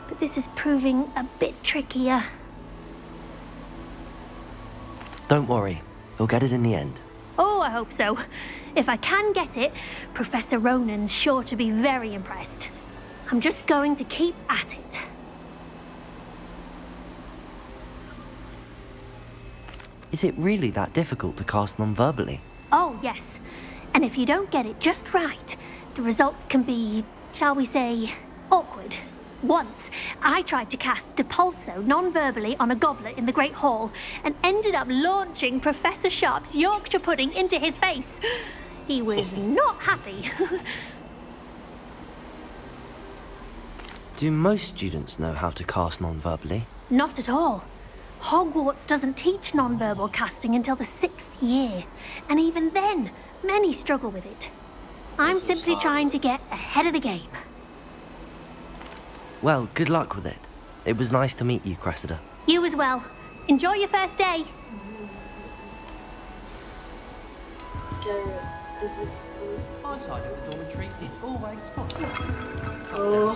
but this is proving a bit trickier. Don't worry, you'll get it in the end. Oh, I hope so. If I can get it, Professor Ronan's sure to be very impressed. I'm just going to keep at it. Is it really that difficult to cast non-verbally? Oh, yes. And if you don't get it just right, the results can be shall we say, awkward. Once, I tried to cast Depulso non-verbally on a goblet in the Great Hall and ended up launching Professor Sharp's Yorkshire pudding into his face. He was not happy. Do most students know how to cast non-verbally? Not at all. Hogwarts doesn't teach non-verbal casting until the 6th year, and even then, many struggle with it. I'm simply trying to get ahead of the game. Well, good luck with it. It was nice to meet you, Cressida. You as well. Enjoy your first day. My side of the dormitory is always spotted. Oh.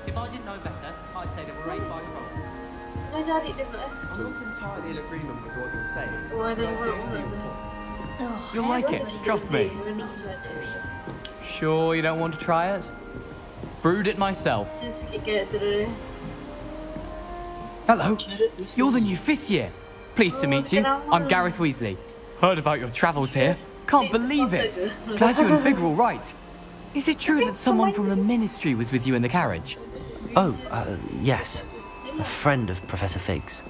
If I didn't know better, I'd say they were raised by the wrong. I'm not entirely in agreement with what you're saying. Oh, I don't know. You'll like it, trust me. Sure you don't want to try it? Brewed it myself. Hello, you're the new 5th year. Pleased to meet you. I'm Gareth Weasley. Heard about your travels here. Can't believe it. Glad you and Fig are all right. Is it true that someone from the Ministry was with you in the carriage? Oh, yes. A friend of Professor Fig's.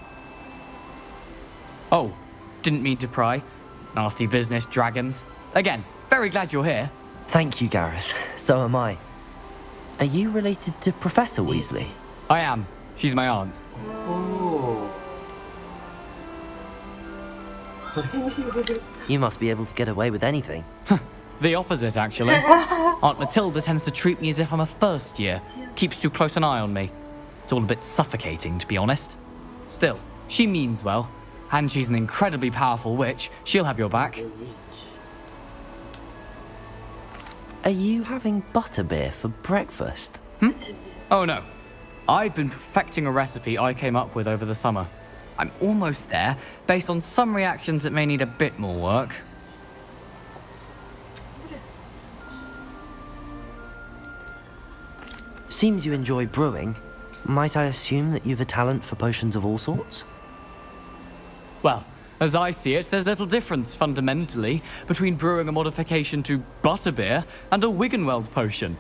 Oh, didn't mean to pry. Nasty business, dragons. Again, very glad you're here. Thank you, Gareth. So am I. Are you related to Professor Weasley? I am. She's my aunt. Oh. You must be able to get away with anything. The opposite, actually. Aunt Matilda tends to treat me as if I'm a first year. Keeps too close an eye on me. It's all a bit suffocating, to be honest. Still, she means well. And she's an incredibly powerful witch. She'll have your back. Are you having butterbeer for breakfast? Oh no. I've been perfecting a recipe I came up with over the summer. I'm almost there, based on some reactions that may need a bit more work. Seems you enjoy brewing. Might I assume that you've a talent for potions of all sorts? Well, as I see it, there's little difference, fundamentally, between brewing a modification to butterbeer and a Wiggenweld potion.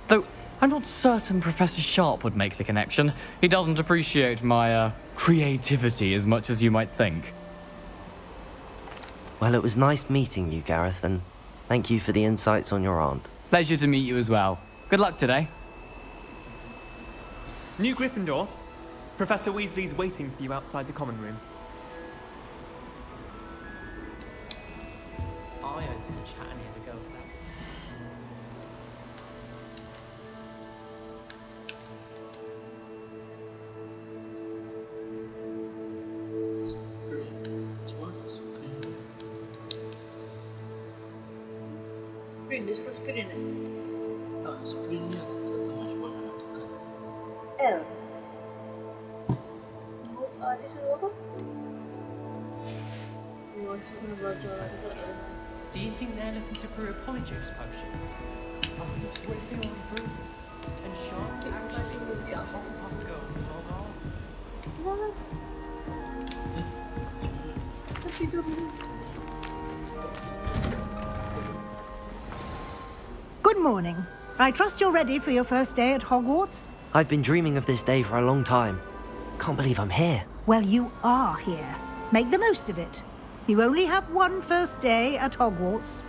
Though, I'm not certain Professor Sharp would make the connection. He doesn't appreciate my, creativity as much as you might think. Well, it was nice meeting you, Gareth, and thank you for the insights on your aunt. Pleasure to meet you as well. Good luck today. New Gryffindor. Professor Weasley's waiting for you outside the common room. I heard some chatting near the girls' house. Sprint, dia suka sprint ni. Tak, sprint ni tak tahu macam mana nak tekan. L. Dia suruh apa? Oh, saya kena belajar lah. Do you think they're looking to brew a polyjuice potion? Oh, what if they already brewed? And Sharp actually got some pop girl. What? What's he doing? Good morning. I trust you're ready for your first day at Hogwarts? I've been dreaming of this day for a long time. Can't believe I'm here. Well, you are here. Make the most of it. You only have one first day at Hogwarts.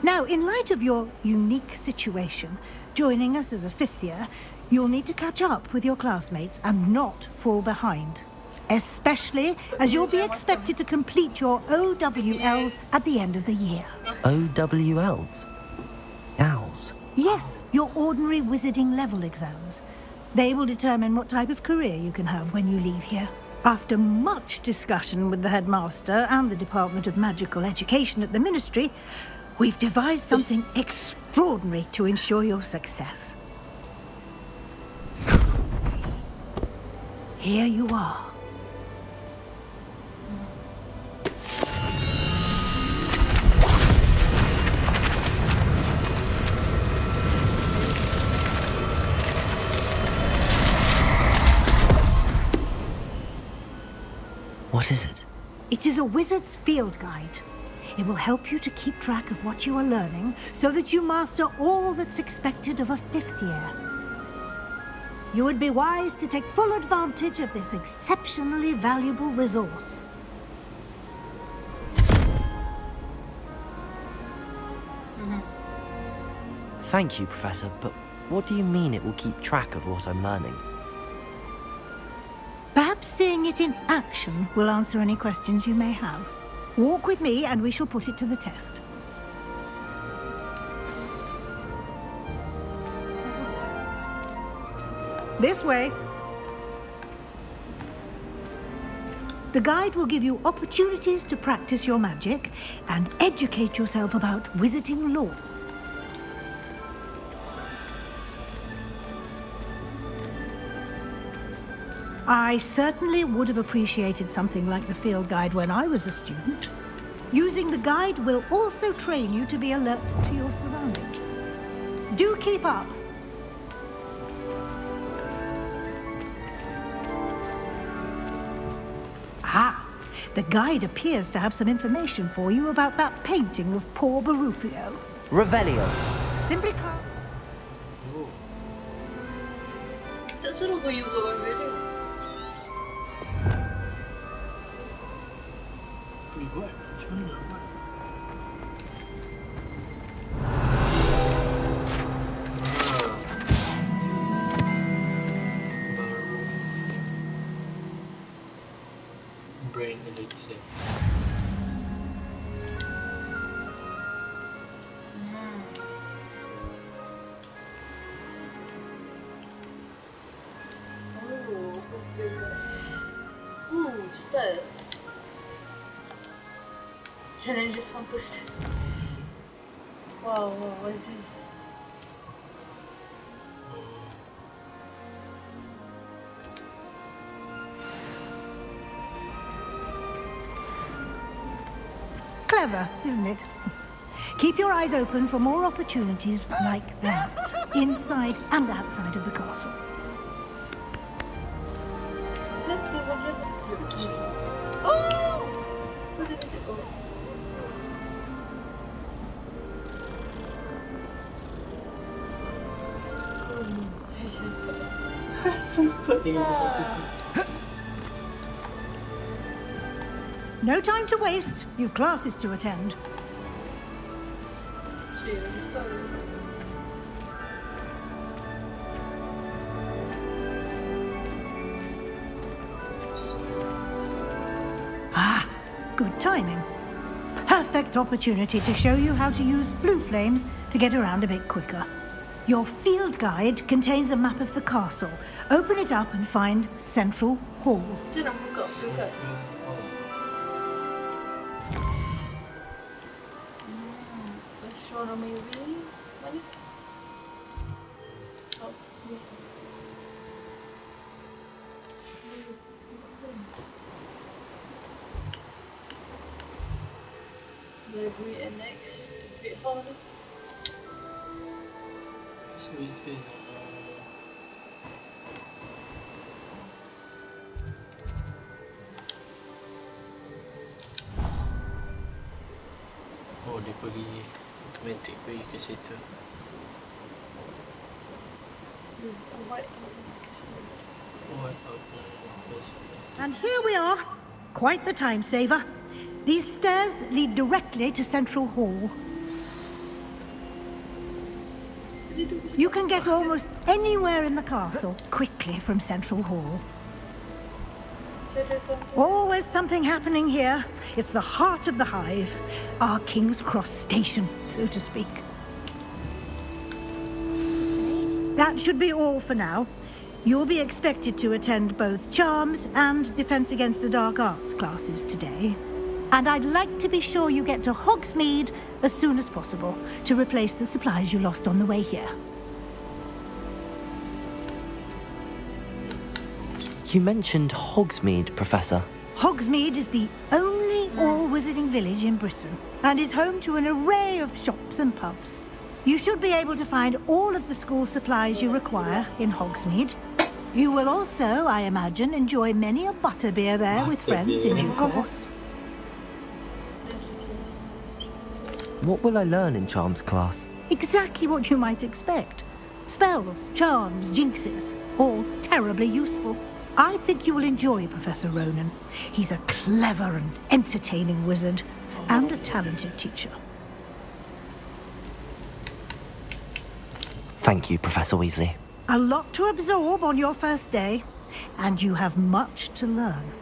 Now, in light of your unique situation, joining us as a 5th year, you'll need to catch up with your classmates and not fall behind. Especially as you'll be expected to complete your OWLs at the end of the year. OWLs? Owls? Yes, your ordinary wizarding level exams. They will determine what type of career you can have when you leave here. After much discussion with the headmaster and the Department of Magical Education at the Ministry, we've devised something extraordinary to ensure your success. Here you are. What is it? It is a wizard's field guide. It will help you to keep track of what you are learning so that you master all that's expected of a 5th year. You would be wise to take full advantage of this exceptionally valuable resource. Thank you, Professor, but what do you mean it will keep track of what I'm learning? Perhaps seeing it in action will answer any questions you may have. Walk with me and we shall put it to the test. This way. The guide will give you opportunities to practice your magic and educate yourself about wizarding lore. I certainly would have appreciated something like the field guide when I was a student. Using the guide will also train you to be alert to your surroundings. Do keep up. Ah, the guide appears to have some information for you about that painting of poor Barufio. Revelio. Simply call. Tak suruh go you go already. Boleh buat? Macam mana nak buat? Brain elixir. Style. Challenges 1%. Wow, what's this? Clever, isn't it? Keep your eyes open for more opportunities like that, inside and outside of the castle. Oh! No time to waste. You've classes to attend. Ah, good timing. Perfect opportunity to show you how to use flue flames to get around a bit quicker. Your field guide contains a map of the castle. Open it up and find Central Hall. Dia nak buka juga. Astronomy wing. Mana? South wing. Library annex. Bit hard. So is this oh, dia pergi automatic pergi ke situ. And here we are. Quite the time saver. These stairs lead directly to Central Hall. You can get almost anywhere in the castle quickly from Central Hall. Always something happening here. It's the heart of the hive, our King's Cross station, so to speak. That should be all for now. You'll be expected to attend both Charms and Defense Against the Dark Arts classes today. And I'd like to be sure you get to Hogsmeade as soon as possible to replace the supplies you lost on the way here. You mentioned Hogsmeade, Professor. Hogsmeade is the only all-wizarding village in Britain and is home to an array of shops and pubs. You should be able to find all of the school supplies you require in Hogsmeade. You will also, I imagine, enjoy many a butterbeer there with friends in due course. what will I learn in Charms class? Exactly what you might expect. Spells, charms, jinxes, all terribly useful. I think you will enjoy Professor Ronan. He's a clever and entertaining wizard, and a talented teacher. Thank you, Professor Weasley. A lot to absorb on your first day, and you have much to learn.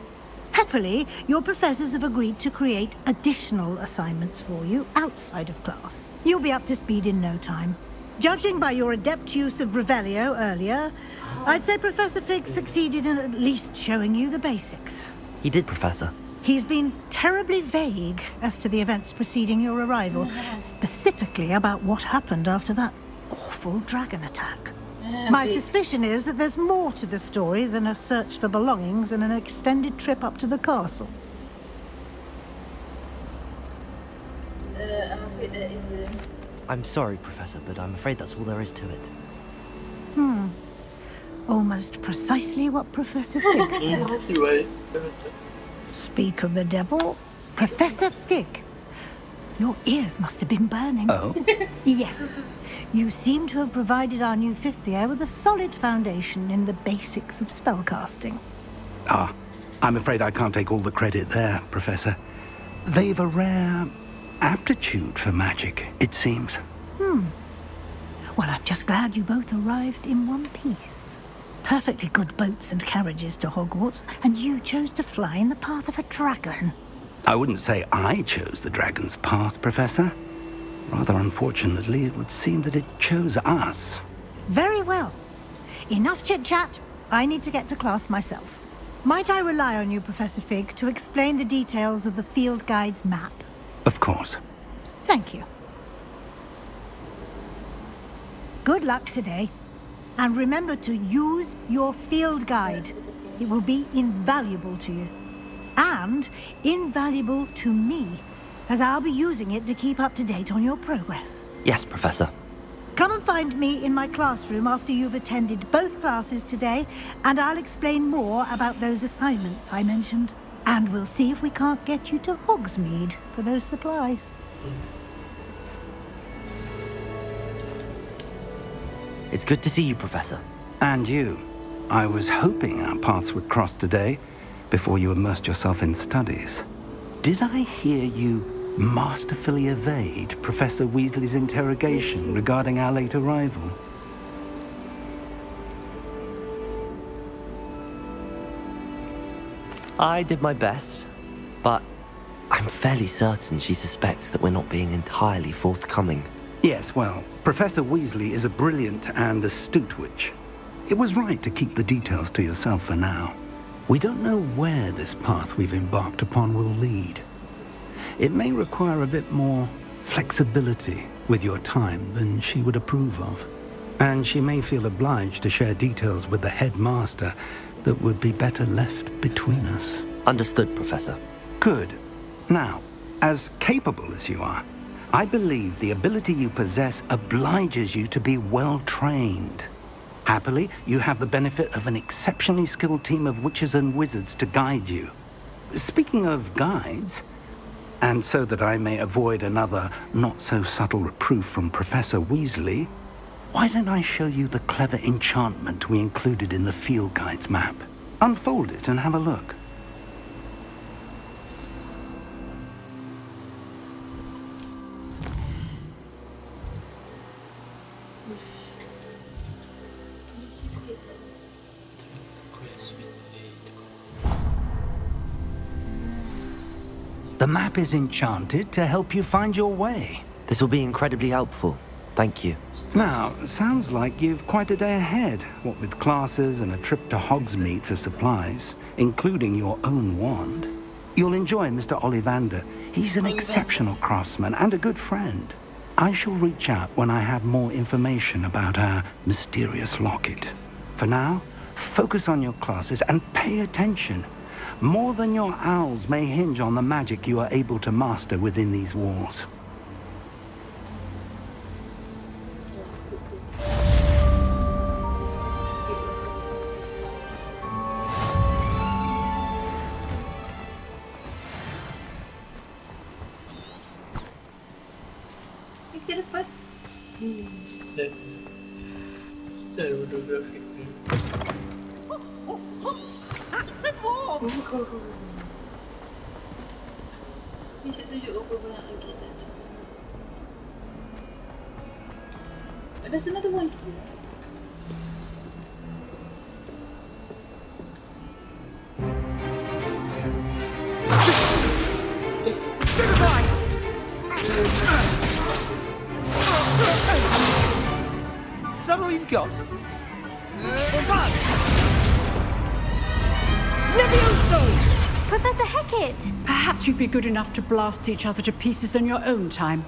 Happily, your professors have agreed to create additional assignments for you outside of class. You'll be up to speed in no time. Judging by your adept use of Revelio earlier, I'd say Professor Fig succeeded in at least showing you the basics. He did, Professor. He's been terribly vague as to the events preceding your arrival, specifically about what happened after that awful dragon attack. My suspicion is that there's more to the story than a search for belongings and an extended trip up to the castle. I'm afraid that is I'm sorry, Professor, but I'm afraid that's all there is to it. Almost precisely what Professor Fig said. Speak of the devil, Professor Fig. Your ears must have been burning. Oh? Yes. You seem to have provided our new fifth year with a solid foundation in the basics of spellcasting. Ah, I'm afraid I can't take all the credit there, Professor. They've a rare aptitude for magic, it seems. Well, I'm just glad you both arrived in one piece. Perfectly good boats and carriages to Hogwarts, and you chose to fly in the path of a dragon. I wouldn't say I chose the dragon's path, Professor. Rather unfortunately, it would seem that it chose us. Very well. Enough chit-chat. I need to get to class myself. Might I rely on you, Professor Fig, to explain the details of the field guide's map? Of course. Thank you. Good luck today. And remember to use your field guide. It will be invaluable to you. And invaluable to me, as I'll be using it to keep up to date on your progress. Yes, Professor. Come and find me in my classroom after you've attended both classes today, and I'll explain more about those assignments I mentioned. And we'll see if we can't get you to Hogsmeade for those supplies. It's good to see you, Professor. And you. I was hoping our paths would cross today, before you immersed yourself in studies. Did I hear you masterfully evade Professor Weasley's interrogation regarding our late arrival? I did my best, but I'm fairly certain she suspects that we're not being entirely forthcoming. Yes, well, Professor Weasley is a brilliant and astute witch. It was right to keep the details to yourself for now. We don't know where this path we've embarked upon will lead. It may require a bit more flexibility with your time than she would approve of. And she may feel obliged to share details with the headmaster that would be better left between us. Understood, Professor. Good. Now, as capable as you are, I believe the ability you possess obliges you to be well-trained. Happily, you have the benefit of an exceptionally skilled team of witches and wizards to guide you. Speaking of guides, and so that I may avoid another not-so-subtle reproof from Professor Weasley, why don't I show you the clever enchantment we included in the field guide's map? Unfold it and have a look. The map is enchanted to help you find your way. This will be incredibly helpful. Thank you. Now, sounds like you've quite a day ahead, what with classes and a trip to Hogsmeade for supplies, including your own wand. You'll enjoy Mr. Ollivander. He's an exceptional craftsman and a good friend. I shall reach out when I have more information about our mysterious locket. For now, focus on your classes and pay attention. More than your owls may hinge on the magic you are able to master within these walls. Style fotografi. Ni saya tunjuk apa banyak lagi steps. Ada sana tu one. Is that all you've got? Levioso! Professor Hecat! Perhaps you'd be good enough to blast each other to pieces in your own time.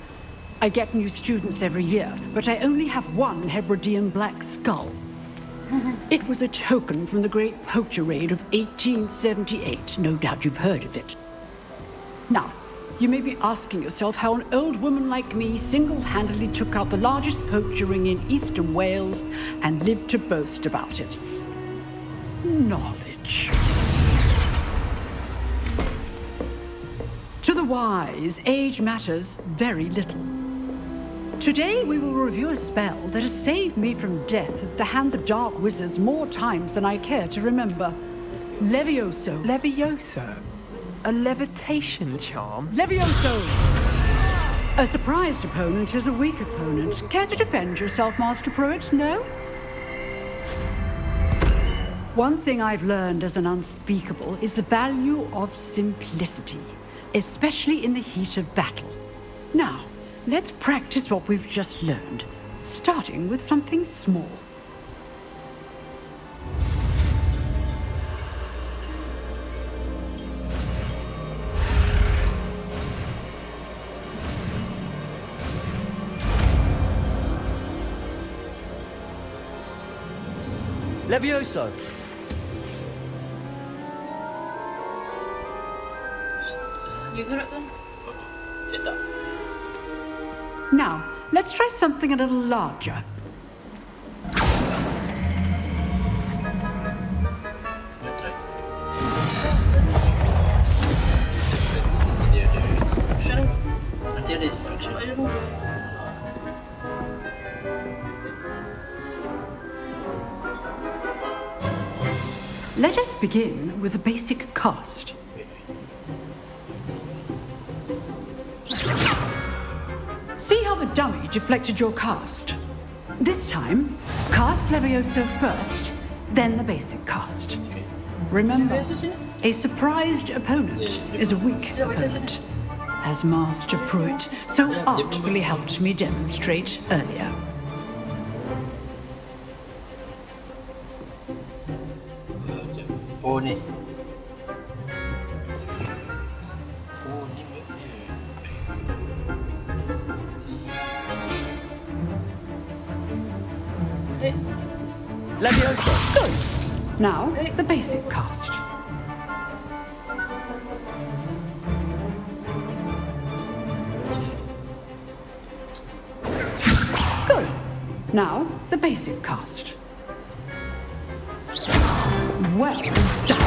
I get new students every year, but I only have one Hebridean black skull. It was a token from the Great Poacher Raid of 1878. No doubt you've heard of it. Now, you may be asking yourself how an old woman like me single-handedly took out the largest poacher ring in eastern Wales and lived to boast about it. Knowledge. To the wise, age matters very little. Today we will review a spell that has saved me from death at the hands of dark wizards more times than I care to remember. Levioso. Levioso? A levitation charm? Levioso! A surprised opponent is a weak opponent. Care to defend yourself, Master Pruitt? No? One thing I've learned as an unspeakable is the value of simplicity, especially in the heat of battle. Now, let's practice what we've just learned, starting with something small. Levioso! You gerakkan? Ya tak. Now, let's try something a little larger. Nak try. Nanti dia ada instruction. Nanti ada instruction. Salah. Let us begin with a basic cast. See how the dummy deflected your cast? This time, cast Levioso first, then the basic cast. Remember, a surprised opponent is a weak opponent, as Master Pruitt so artfully helped me demonstrate earlier. Oh ni. Levioso. Good. Now, the basic cast. Good. Now, the basic cast. Well done.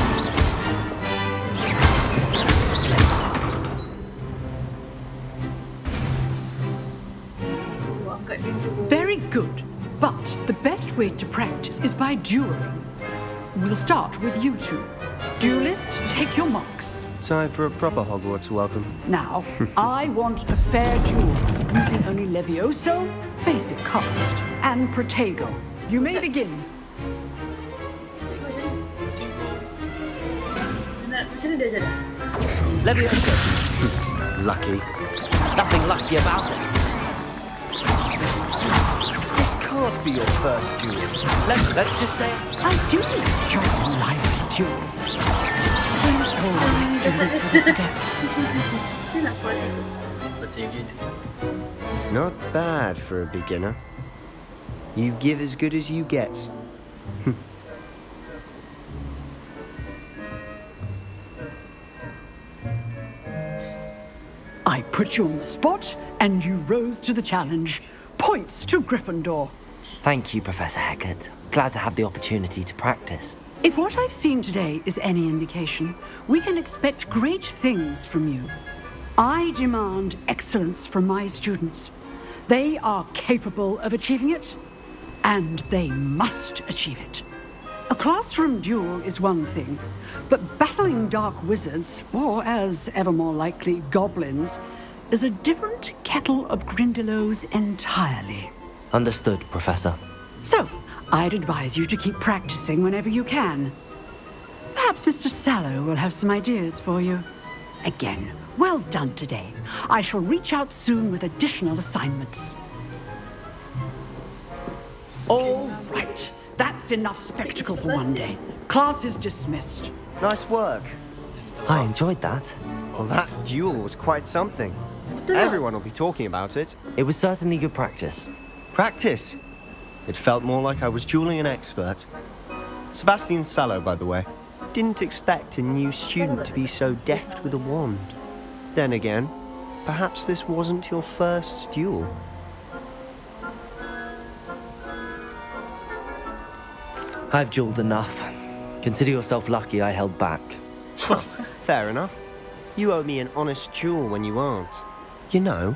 Very good. But the best way to practice is by dueling. We'll start with you two. Duelists, take your marks. Time for a proper Hogwarts welcome. Now, I want a fair duel, using only Levioso, basic cast, and Protego. You may begin. Macam mana dia ajar? Levioso. Lucky. Nothing lucky about it. This can't be your first duel. Let's just say I do enjoy a lively duel. When all my students for this step. Saya nak buat itu. Strategi tu. Not bad for a beginner. You give as good as you get. I put you on the spot, and you rose to the challenge. Points to Gryffindor. Thank you, Professor Hecat. Glad to have the opportunity to practice. If what I've seen today is any indication, we can expect great things from you. I demand excellence from my students. They are capable of achieving it, and they must achieve it. A classroom duel is one thing, but battling dark wizards, or as ever more likely, goblins, is a different kettle of Grindylows entirely. Understood, Professor. So, I'd advise you to keep practicing whenever you can. Perhaps Mr. Sallow will have some ideas for you. Again, well done today. I shall reach out soon with additional assignments. All right. That's enough spectacle for one day. Class is dismissed. Nice work. I enjoyed that. Well, that duel was quite something. Everyone will be talking about it. It was certainly good practice. Practice? It felt more like I was dueling an expert. Sebastian Sallow, by the way. Didn't expect a new student to be so deft with a wand. Then again, perhaps this wasn't your first duel. I've dueled enough. Consider yourself lucky I held back. Fair enough. You owe me an honest duel when you aren't. You know,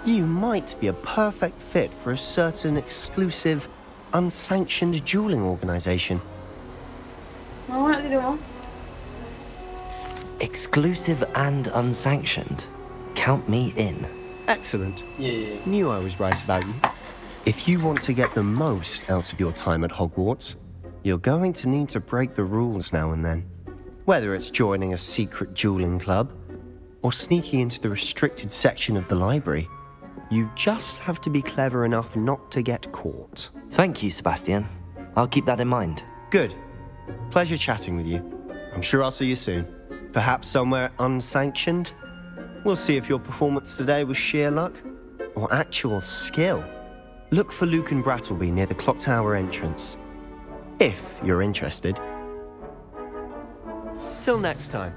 you might be a perfect fit for a certain exclusive, unsanctioned dueling organization. Exclusive and unsanctioned. Count me in. Excellent. Yeah. Knew I was right about you. If you want to get the most out of your time at Hogwarts, you're going to need to break the rules now and then. Whether it's joining a secret dueling club, or sneaking into the restricted section of the library, you just have to be clever enough not to get caught. Thank you, Sebastian. I'll keep that in mind. Good. Pleasure chatting with you. I'm sure I'll see you soon. Perhaps somewhere unsanctioned? We'll see if your performance today was sheer luck, or actual skill. Look for Luke and Brattleby near the clock tower entrance, if you're interested. Till next time.